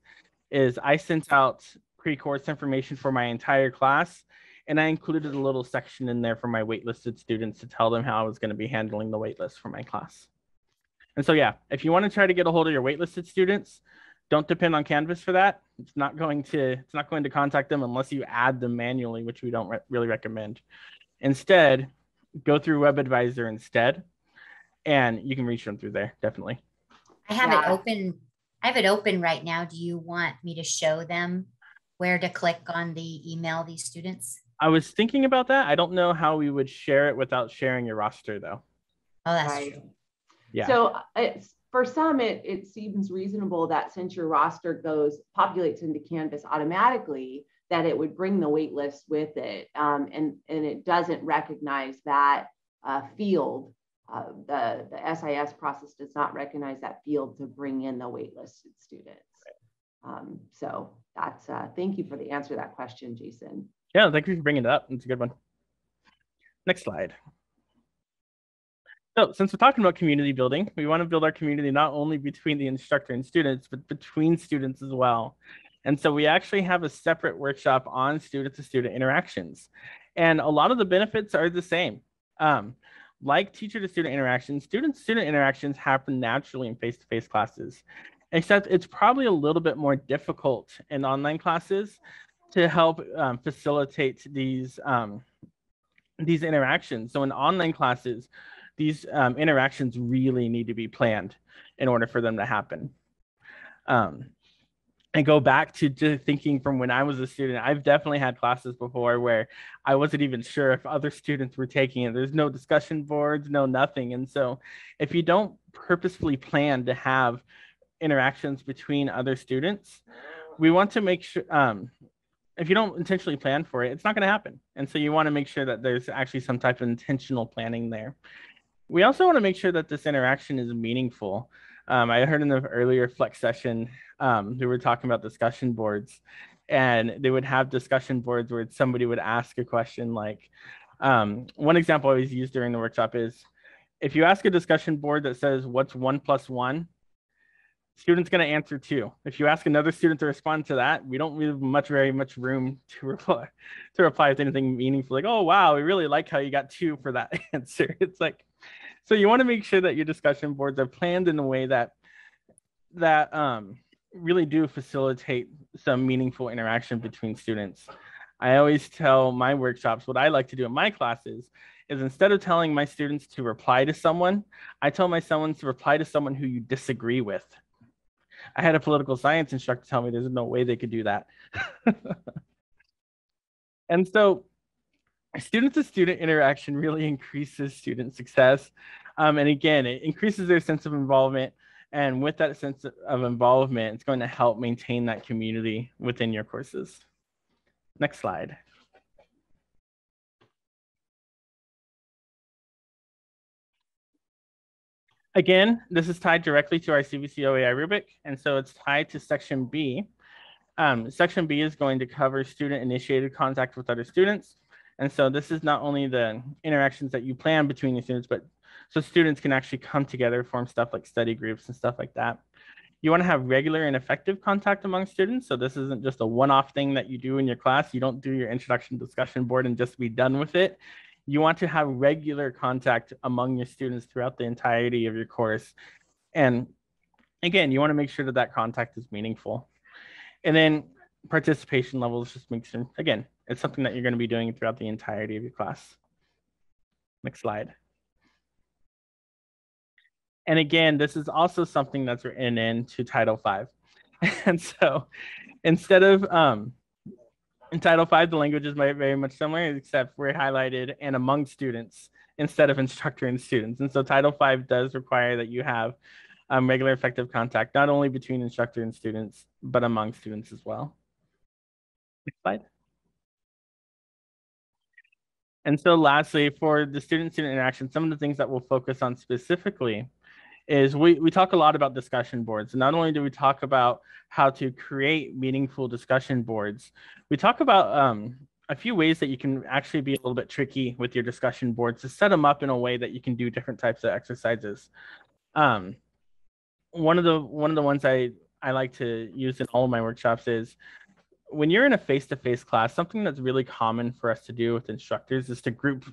is I sent out pre-course information for my entire class, and I included a little section in there for my waitlisted students to tell them how I was going to be handling the waitlist for my class. And so, yeah, if you want to try to get a hold of your waitlisted students, don't depend on Canvas for that. It's not going to contact them unless you add them manually, which we don't really recommend. Instead, go through WebAdvisor instead, and you can reach them through there, definitely. I have it open. I have it open right now. Do you want me to show them where to click on the email these students? I was thinking about that. I don't know how we would share it without sharing your roster, though. Oh, that's true. Yeah. So for some, it seems reasonable that since your roster populates into Canvas automatically, that it would bring the wait list with it. And it doesn't recognize that field. The SIS process does not recognize that field to bring in the waitlisted students. So that's, thank you for the answer to that question, Jason. Yeah, thank you for bringing it up. It's a good one. Next slide. So since we're talking about community building, we want to build our community not only between the instructor and students, but between students as well. And so we actually have a separate workshop on student-to-student interactions. And a lot of the benefits are the same. Like teacher-to-student interactions, student-to-student interactions happen naturally in face-to-face classes, except it's probably a little bit more difficult in online classes to help facilitate these interactions. So in online classes, these interactions really need to be planned in order for them to happen. And go back to just thinking from when I was a student, I've definitely had classes before where I wasn't even sure if other students were taking it. There's no discussion boards, no nothing. And so if you don't purposefully plan to have interactions between other students, we want to make sure, if you don't intentionally plan for it, it's not going to happen. And so you want to make sure that there's actually some type of intentional planning there. We also want to make sure that this interaction is meaningful. I heard in the earlier Flex session, they were talking about discussion boards, and they would have discussion boards where somebody would ask a question like, one example I always use during the workshop is, if you ask a discussion board that says, what's 1 + 1? Student's going to answer 2. If you ask another student to respond to that, we don't have very much room to reply with anything meaningful, like, oh, wow, we really like how you got 2 for that answer. It's like, so you want to make sure that your discussion boards are planned in a way that really do facilitate some meaningful interaction between students. I always tell my workshops, what I like to do in my classes is, instead of telling my students to reply to someone, I tell my students to reply to someone who you disagree with. I had a political science instructor tell me there's no way they could do that. And so student-to-student interaction really increases student success. And again, it increases their sense of involvement. And with that sense of involvement, it's going to help maintain that community within your courses. Next slide. Again, this is tied directly to our CVC OEI rubric, and so it's tied to section B. Section B is going to cover student-initiated contact with other students. And so this is not only the interactions that you plan between your students, but so students can actually come together, form stuff like study groups and stuff like that. You want to have regular and effective contact among students. So this isn't just a one-off thing that you do in your class. You don't do your introduction discussion board and just be done with it. You want to have regular contact among your students throughout the entirety of your course. And again, you want to make sure that that contact is meaningful. And then participation levels just makes sure, again, it's something that you're going to be doing throughout the entirety of your class. Next slide. And again, this is also something that's written into Title V. And so instead of, in Title V, the languages might be very much similar, except we're highlighted and among students instead of instructor and students. And so Title V does require that you have regular effective contact, not only between instructor and students, but among students as well. Next slide. And so lastly, for the student-student interaction, some of the things that we'll focus on specifically is we talk a lot about discussion boards. And not only do we talk about how to create meaningful discussion boards, we talk about a few ways that you can actually be a little bit tricky with your discussion boards to set them up in a way that you can do different types of exercises. One of the ones I like to use in all of my workshops is when you're in a face-to-face class, something that's really common for us to do with instructors is to group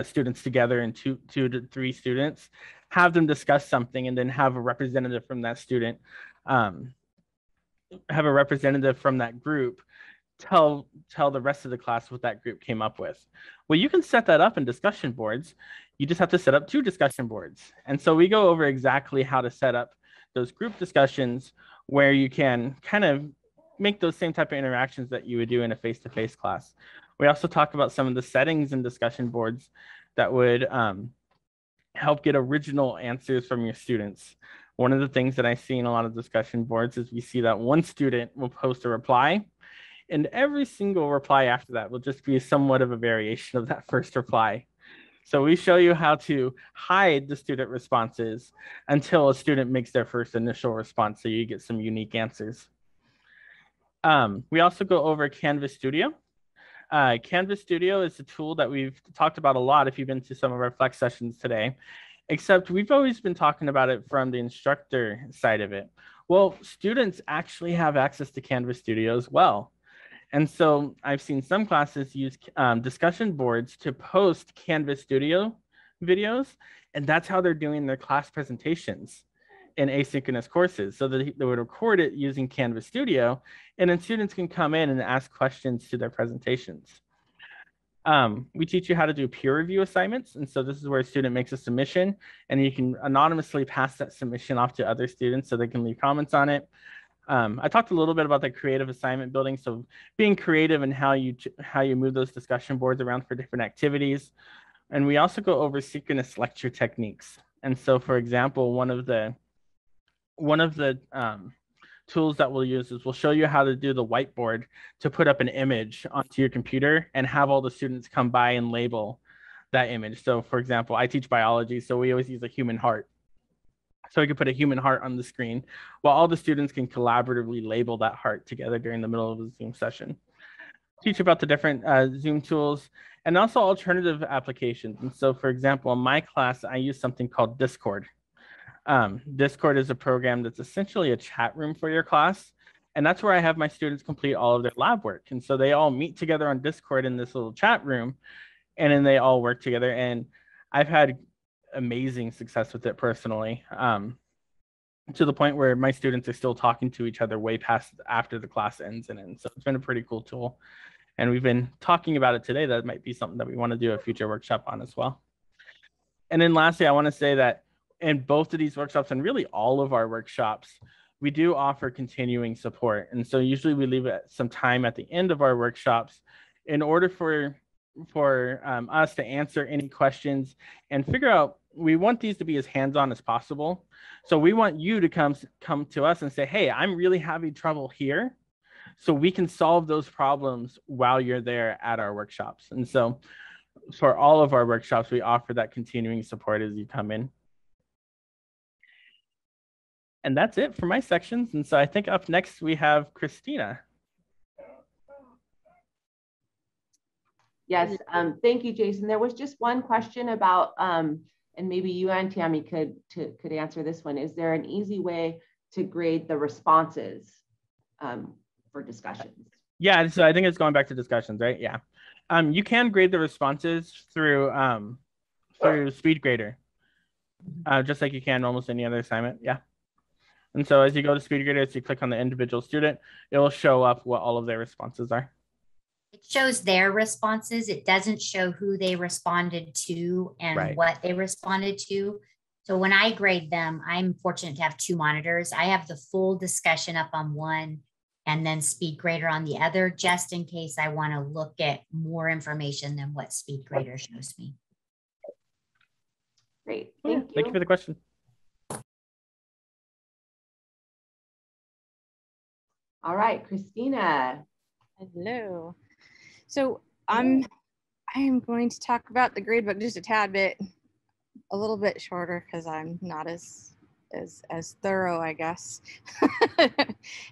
students together in two to three students, have them discuss something, and then have a representative from that student, have a representative from that group tell the rest of the class what that group came up with. Well, you can set that up in discussion boards. You just have to set up 2 discussion boards. And so we go over exactly how to set up those group discussions where you can kind of make those same type of interactions that you would do in a face-to-face class. We also talk about some of the settings in discussion boards that would help get original answers from your students. One of the things that I see in a lot of discussion boards is we see that one student will post a reply, and every single reply after that will just be somewhat of a variation of that first reply. So we show you how to hide the student responses until a student makes their first initial response, so you get some unique answers. We also go over Canvas Studio. Canvas Studio is a tool that we've talked about a lot if you've been to some of our Flex sessions today, except we've always been talking about it from the instructor side of it. Well, students actually have access to Canvas Studio as well. And so I've seen some classes use discussion boards to post Canvas Studio videos, and that's how they're doing their class presentations in asynchronous courses. So that they would record it using Canvas Studio, and then students can come in and ask questions to their presentations. We teach you how to do peer review assignments. And so this is where a student makes a submission, and you can anonymously pass that submission off to other students so they can leave comments on it. I talked a little bit about the creative assignment building. So being creative and how you move those discussion boards around for different activities. And we also go over synchronous lecture techniques. And so, for example, one of the tools that we'll use is we'll show you how to do the whiteboard to put up an image onto your computer and have all the students come by and label that image. So for example, I teach biology, so we always use a human heart. So we could put a human heart on the screen while all the students can collaboratively label that heart together during the middle of the Zoom session. Teach about the different Zoom tools and also alternative applications. And so for example, in my class, I use something called Discord. Discord is a program that's essentially a chat room for your class. And that's where I have my students complete all of their lab work. And so they all meet together on Discord in this little chat room, and then they all work together. And I've had amazing success with it personally, to the point where my students are still talking to each other way past after the class ends. And so it's been a pretty cool tool. And we've been talking about it today. That might be something that we want to do a future workshop on as well. And then lastly, I want to say that in both of these workshops, and really all of our workshops, we do offer continuing support. And so usually we leave some time at the end of our workshops in order for us to answer any questions and figure out, we want these to be as hands-on as possible. So we want you to come to us and say, hey, I'm really having trouble here. So we can solve those problems while you're there at our workshops. And so for all of our workshops, we offer that continuing support as you come in. And that's it for my sections. And so I think up next we have Christina. Yes, thank you, Jason. There was just one question about, and maybe you and Tammy could answer this one. Is there an easy way to grade the responses for discussions? Yeah, so I think it's going back to discussions, right? Yeah. You can grade the responses through SpeedGrader, just like you can almost any other assignment. Yeah. And so as you go to SpeedGrader, as you click on the individual student, it will show up what all of their responses are. It shows their responses. It doesn't show who they responded to and what they responded to. So when I grade them, I'm fortunate to have 2 monitors. I have the full discussion up on one and then SpeedGrader on the other, just in case I want to look at more information than what SpeedGrader shows me. Great, thank you. Thank you for the question. All right, Christina. Hello. So I am going to talk about the gradebook just a tad bit, a little bit shorter because I'm not as thorough, I guess,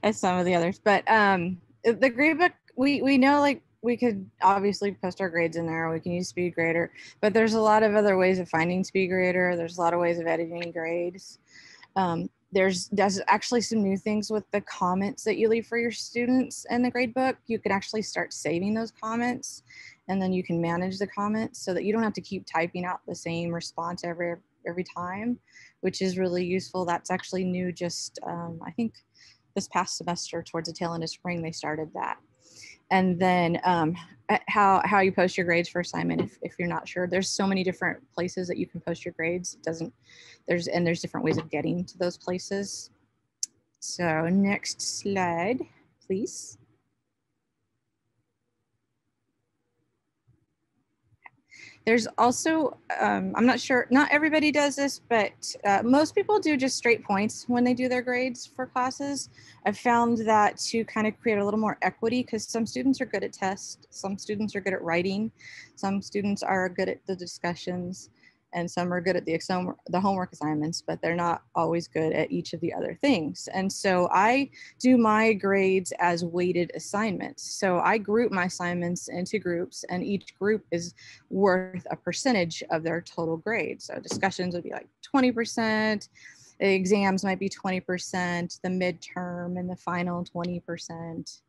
as some of the others. But the gradebook, we know, like, we could obviously post our grades in there. We can use SpeedGrader, but there's a lot of other ways of finding SpeedGrader. There's a lot of ways of editing grades. There's actually some new things with the comments that you leave for your students in the gradebook. You can actually start saving those comments, and then you can manage the comments so that you don't have to keep typing out the same response every time, which is really useful. That's actually new. Just I think this past semester, towards the tail end of spring, they started that. And then how you post your grades for assignment, if you're not sure. There's so many different places that you can post your grades. There's different ways of getting to those places. So next slide, please. There's also, I'm not sure, not everybody does this, but most people do just straight points when they do their grades for classes. I've found that to kind of create a little more equity, because some students are good at tests, some students are good at writing, some students are good at the discussions, and some are good at the homework assignments, but they're not always good at each of the other things. And so I do my grades as weighted assignments. So I group my assignments into groups, and each group is worth a percentage of their total grade. So discussions would be like 20%, exams might be 20%, the midterm and the final 20%,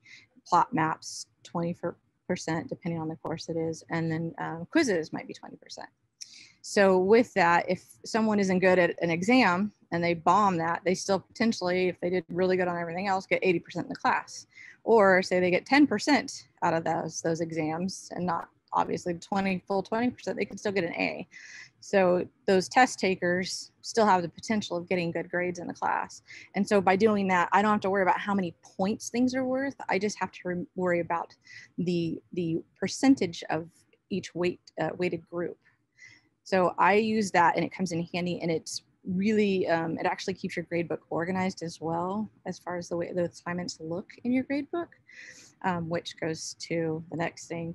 plot maps 20%, depending on the course it is, and then quizzes might be 20%. So with that, if someone isn't good at an exam and they bomb that, they still potentially, if they did really good on everything else, get 80% in the class. Or say they get 10% out of those exams, and not obviously full 20%, they could still get an A. So those test takers still have the potential of getting good grades in the class. And so by doing that, I don't have to worry about how many points things are worth. I just have to worry about the percentage of each weighted group. So I use that, and it comes in handy, and it's really, it actually keeps your gradebook organized as well, as far as the way the assignments look in your gradebook, which goes to the next thing.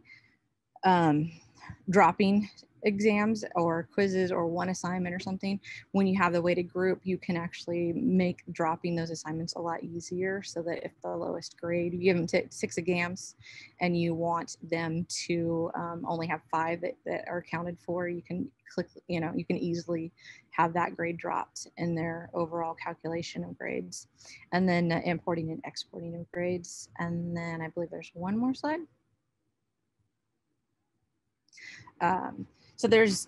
Dropping exams or quizzes or one assignment or something, when you have the weighted group, you can actually make dropping those assignments a lot easier, so that if the lowest grade, you give them 6 exams and you want them to only have 5 that are accounted for, you can click, you can easily have that grade dropped in their overall calculation of grades. And then importing and exporting of grades. And then I believe there's one more slide. So there's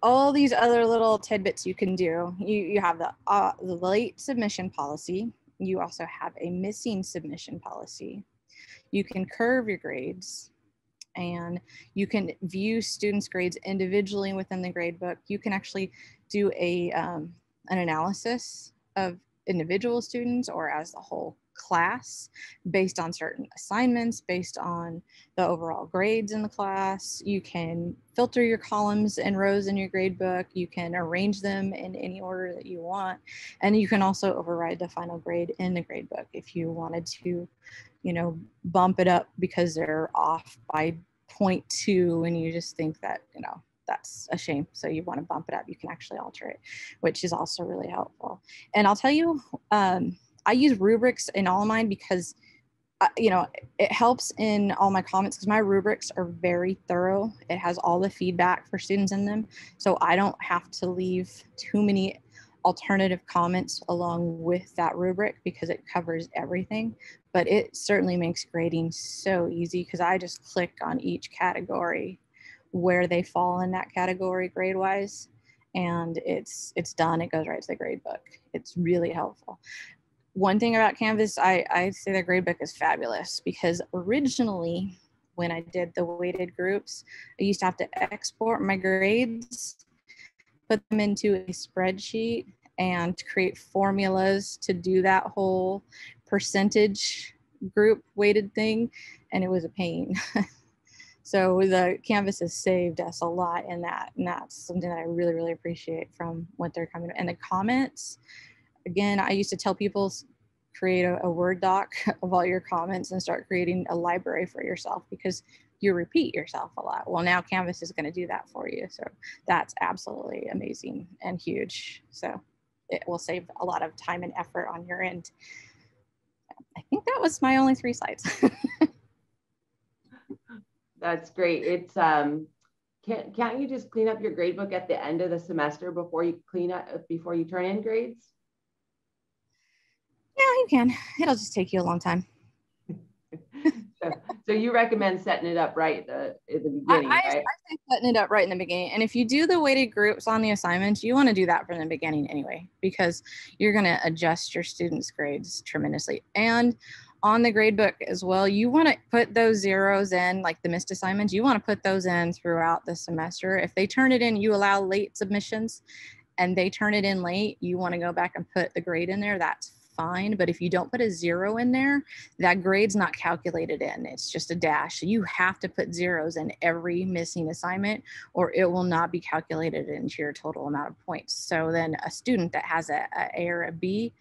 all these other little tidbits you can do. You have the late submission policy. You also have a missing submission policy. You can curve your grades, and you can view students' grades individually within the gradebook. You can actually do an analysis of individual students or as the whole class based on certain assignments, based on the overall grades in the class. You can filter your columns and rows in your gradebook. You can arrange them in any order that you want. And you can also override the final grade in the gradebook if you wanted to, bump it up because they're off by 0.2 and you just think that, that's a shame. So you want to bump it up, you can actually alter it, which is also really helpful. And I'll tell you, I use rubrics in all of mine because, it helps in all my comments, because my rubrics are very thorough. It has all the feedback for students in them. So I don't have to leave too many alternative comments along with that rubric because it covers everything. But it certainly makes grading so easy because I just click on each category where they fall in that category grade-wise, and it's done. It goes right to the gradebook. It's really helpful. One thing about Canvas, I say the gradebook is fabulous, because originally when I did the weighted groups, I used to have to export my grades, put them into a spreadsheet, and create formulas to do that whole percentage group weighted thing, and it was a pain. So the Canvas has saved us a lot in that, and that's something that I really, really appreciate from what they're coming. And the comments, again, I used to tell people create a Word doc of all your comments and start creating a library for yourself, because you repeat yourself a lot. Well, now Canvas is going to do that for you. So that's absolutely amazing and huge. So it will save a lot of time and effort on your end. I think that was my only 3 slides. That's great. It's can't you just clean up your gradebook at the end of the semester before you turn in grades? Yeah, you can. It'll just take you a long time. So you recommend setting it up right at the beginning, right? I say setting it up right in the beginning. And if you do the weighted groups on the assignments, you want to do that from the beginning anyway, because you're going to adjust your students' grades tremendously. And on the gradebook as well, you want to put those zeros in, like the missed assignments, you want to put those in throughout the semester. If they turn it in, you allow late submissions and they turn it in late, you want to go back and put the grade in there. That's fine. But if you don't put a 0 in there, that grade's not calculated in. It's just a dash. So you have to put zeros in every missing assignment, or it will not be calculated into your total amount of points. So then a student that has a A or a B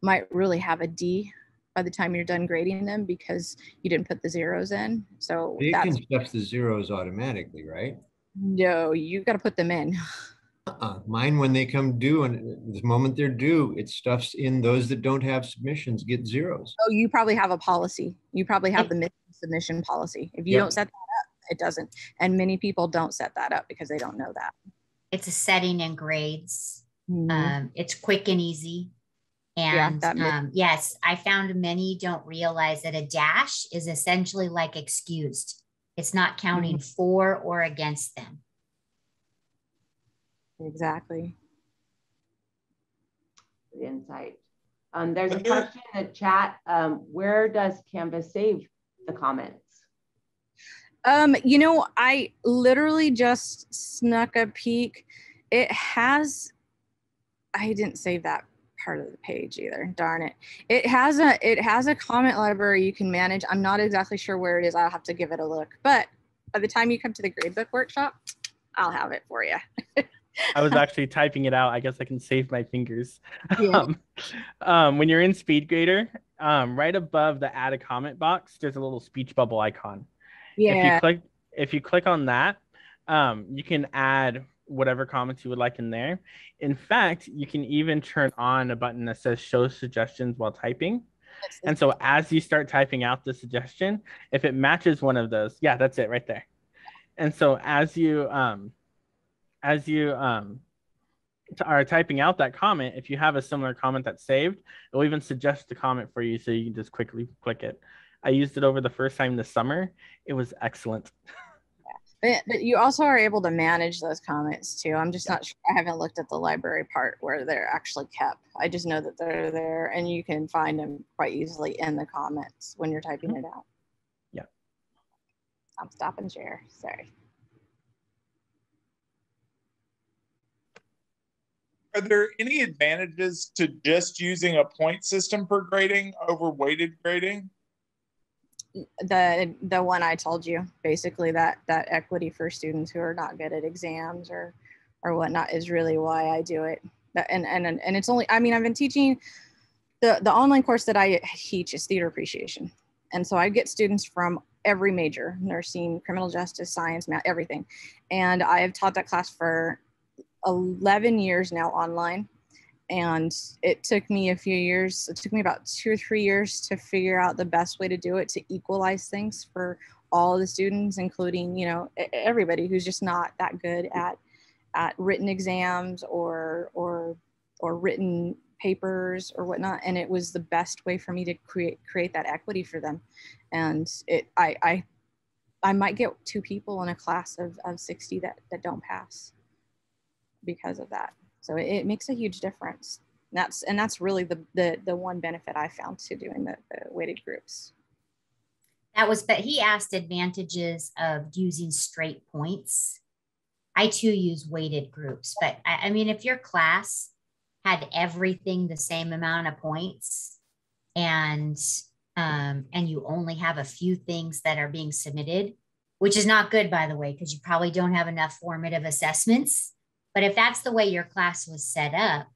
might really have a D by the time you're done grading them, because you didn't put the zeros in. So You that's, can stuff the zeros automatically, right? no, you got to put them in. Mine, when they come due, and the moment they're due, it stuffs in those that don't have submissions get zeros. Oh, you probably have a policy. You probably have the missing submission policy. If you don't set that up, it doesn't. And many people don't set that up because they don't know that. It's a setting in grades. Mhm. It's quick and easy. And yes, I found many don't realize that a dash is essentially like excused. It's not counting for or against them. Exactly. Good insight. There's a question in the chat. Where does Canvas save the comments? You know, I literally just snuck a peek. It has, I didn't save that part of the page either. Darn it. It has a comment library you can manage. I'm not exactly sure where it is. I'll have to give it a look. But by the time you come to the gradebook workshop, I'll have it for you. I was actually typing it out. I guess I can save my fingers. Yeah. When you're in SpeedGrader, right above the add a comment box, there's a little speech bubble icon. Yeah. If you click on that, you can add whatever comments you would like in there. In fact, you can even turn on a button that says show suggestions while typing. And so as you start typing out the suggestion, if it matches one of those, yeah, that's it right there. And so as you are typing out that comment, if you have a similar comment that's saved, it'll even suggest the comment for you, so you can just quickly click it. I used it over the first time this summer. It was excellent. But you also are able to manage those comments too. I'm just not sure. I haven't looked at the library part where they're actually kept. I just know that they're there and you can find them quite easily in the comments when you're typing it out. Yeah. I'll stop and share. Sorry. Are there any advantages to just using a point system for grading over weighted grading? The one I told you, basically that equity for students who are not good at exams or whatnot is really why I do it. And it's only, I mean, I've been teaching, the online course that I teach is theater appreciation. And so I get students from every major, nursing, criminal justice, science, math, everything. And I have taught that class for 11 years now online. And it took me a few years. It took me about 2 or 3 years to figure out the best way to do it, to equalize things for all the students, including, you know, everybody who's just not that good at written exams or written papers or whatnot. And it was the best way for me to create that equity for them. And I might get 2 people in a class of 60 that don't pass because of that. So it makes a huge difference. And that's really the one benefit I found to doing the weighted groups. But he asked advantages of using straight points. I too use weighted groups, but I mean, if your class had everything the same amount of points and you only have a few things that are being submitted, which is not good, by the way, because you probably don't have enough formative assessments. But if that's the way your class was set up,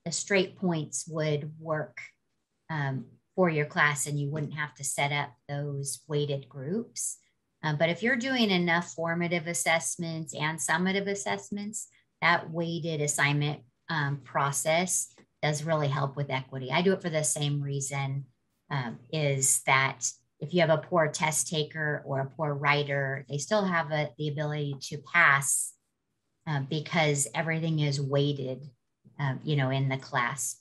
the straight points would work for your class, and you wouldn't have to set up those weighted groups. But if you're doing enough formative assessments and summative assessments, that weighted assignment process does really help with equity. I do it for the same reason, is that if you have a poor test taker or a poor writer, they still have the ability to pass because everything is weighted, in the class.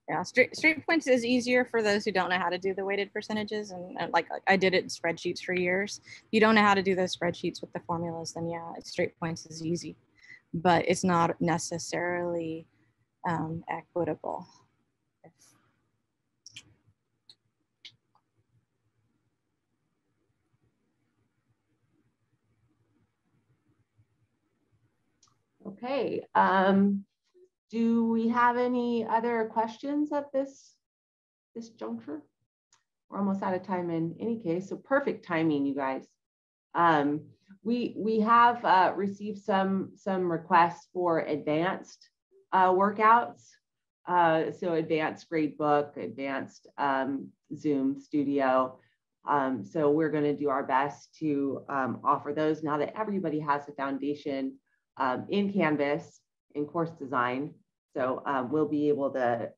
Yeah, straight points is easier for those who don't know how to do the weighted percentages. And like I did it in spreadsheets for years. If you don't know how to do those spreadsheets with the formulas, then yeah, straight points is easy, but it's not necessarily equitable. Okay. Do we have any other questions at this juncture? We're almost out of time in any case, so perfect timing, you guys. We have received some requests for advanced workouts. So advanced gradebook, advanced Zoom Studio. So we're going to do our best to offer those now that everybody has a foundation in Canvas, in course design. So we'll be able to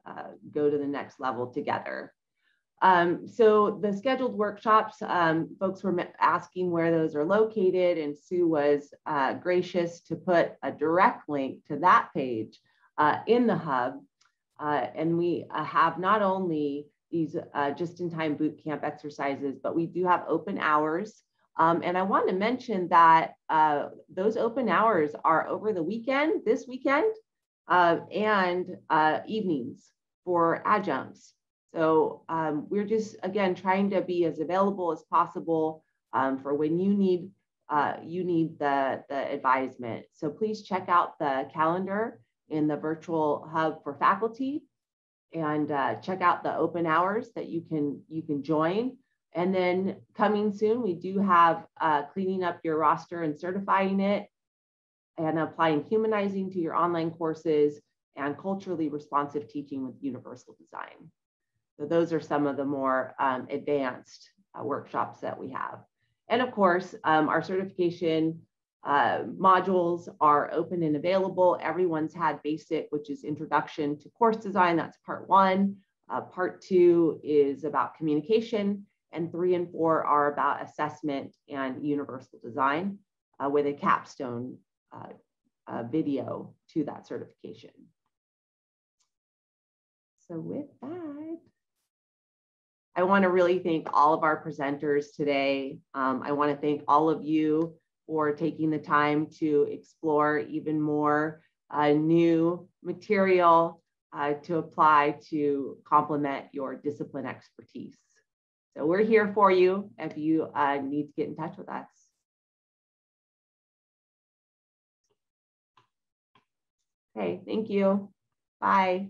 go to the next level together. So the scheduled workshops, folks were asking where those are located, and Sue was gracious to put a direct link to that page in the hub. And we have not only these just-in-time boot camp exercises, but we do have open hours. And I want to mention that those open hours are over the weekend, this weekend, and evenings for adjuncts. So we're just, again, trying to be as available as possible for when you need the advisement. So please check out the calendar in the virtual hub for faculty, and check out the open hours that you can join. And then coming soon, we do have cleaning up your roster and certifying it, and applying humanizing to your online courses, and culturally responsive teaching with universal design. So those are some of the more advanced workshops that we have. And of course, our certification modules are open and available. Everyone's had basic, which is introduction to course design. That's part 1. Part 2 is about communication, and 3 and 4 are about assessment and universal design with a capstone video to that certification. So with that, I want to really thank all of our presenters today. I want to thank all of you for taking the time to explore even more new material to apply to complement your discipline expertise. So we're here for you if you need to get in touch with us. Okay, thank you. Bye.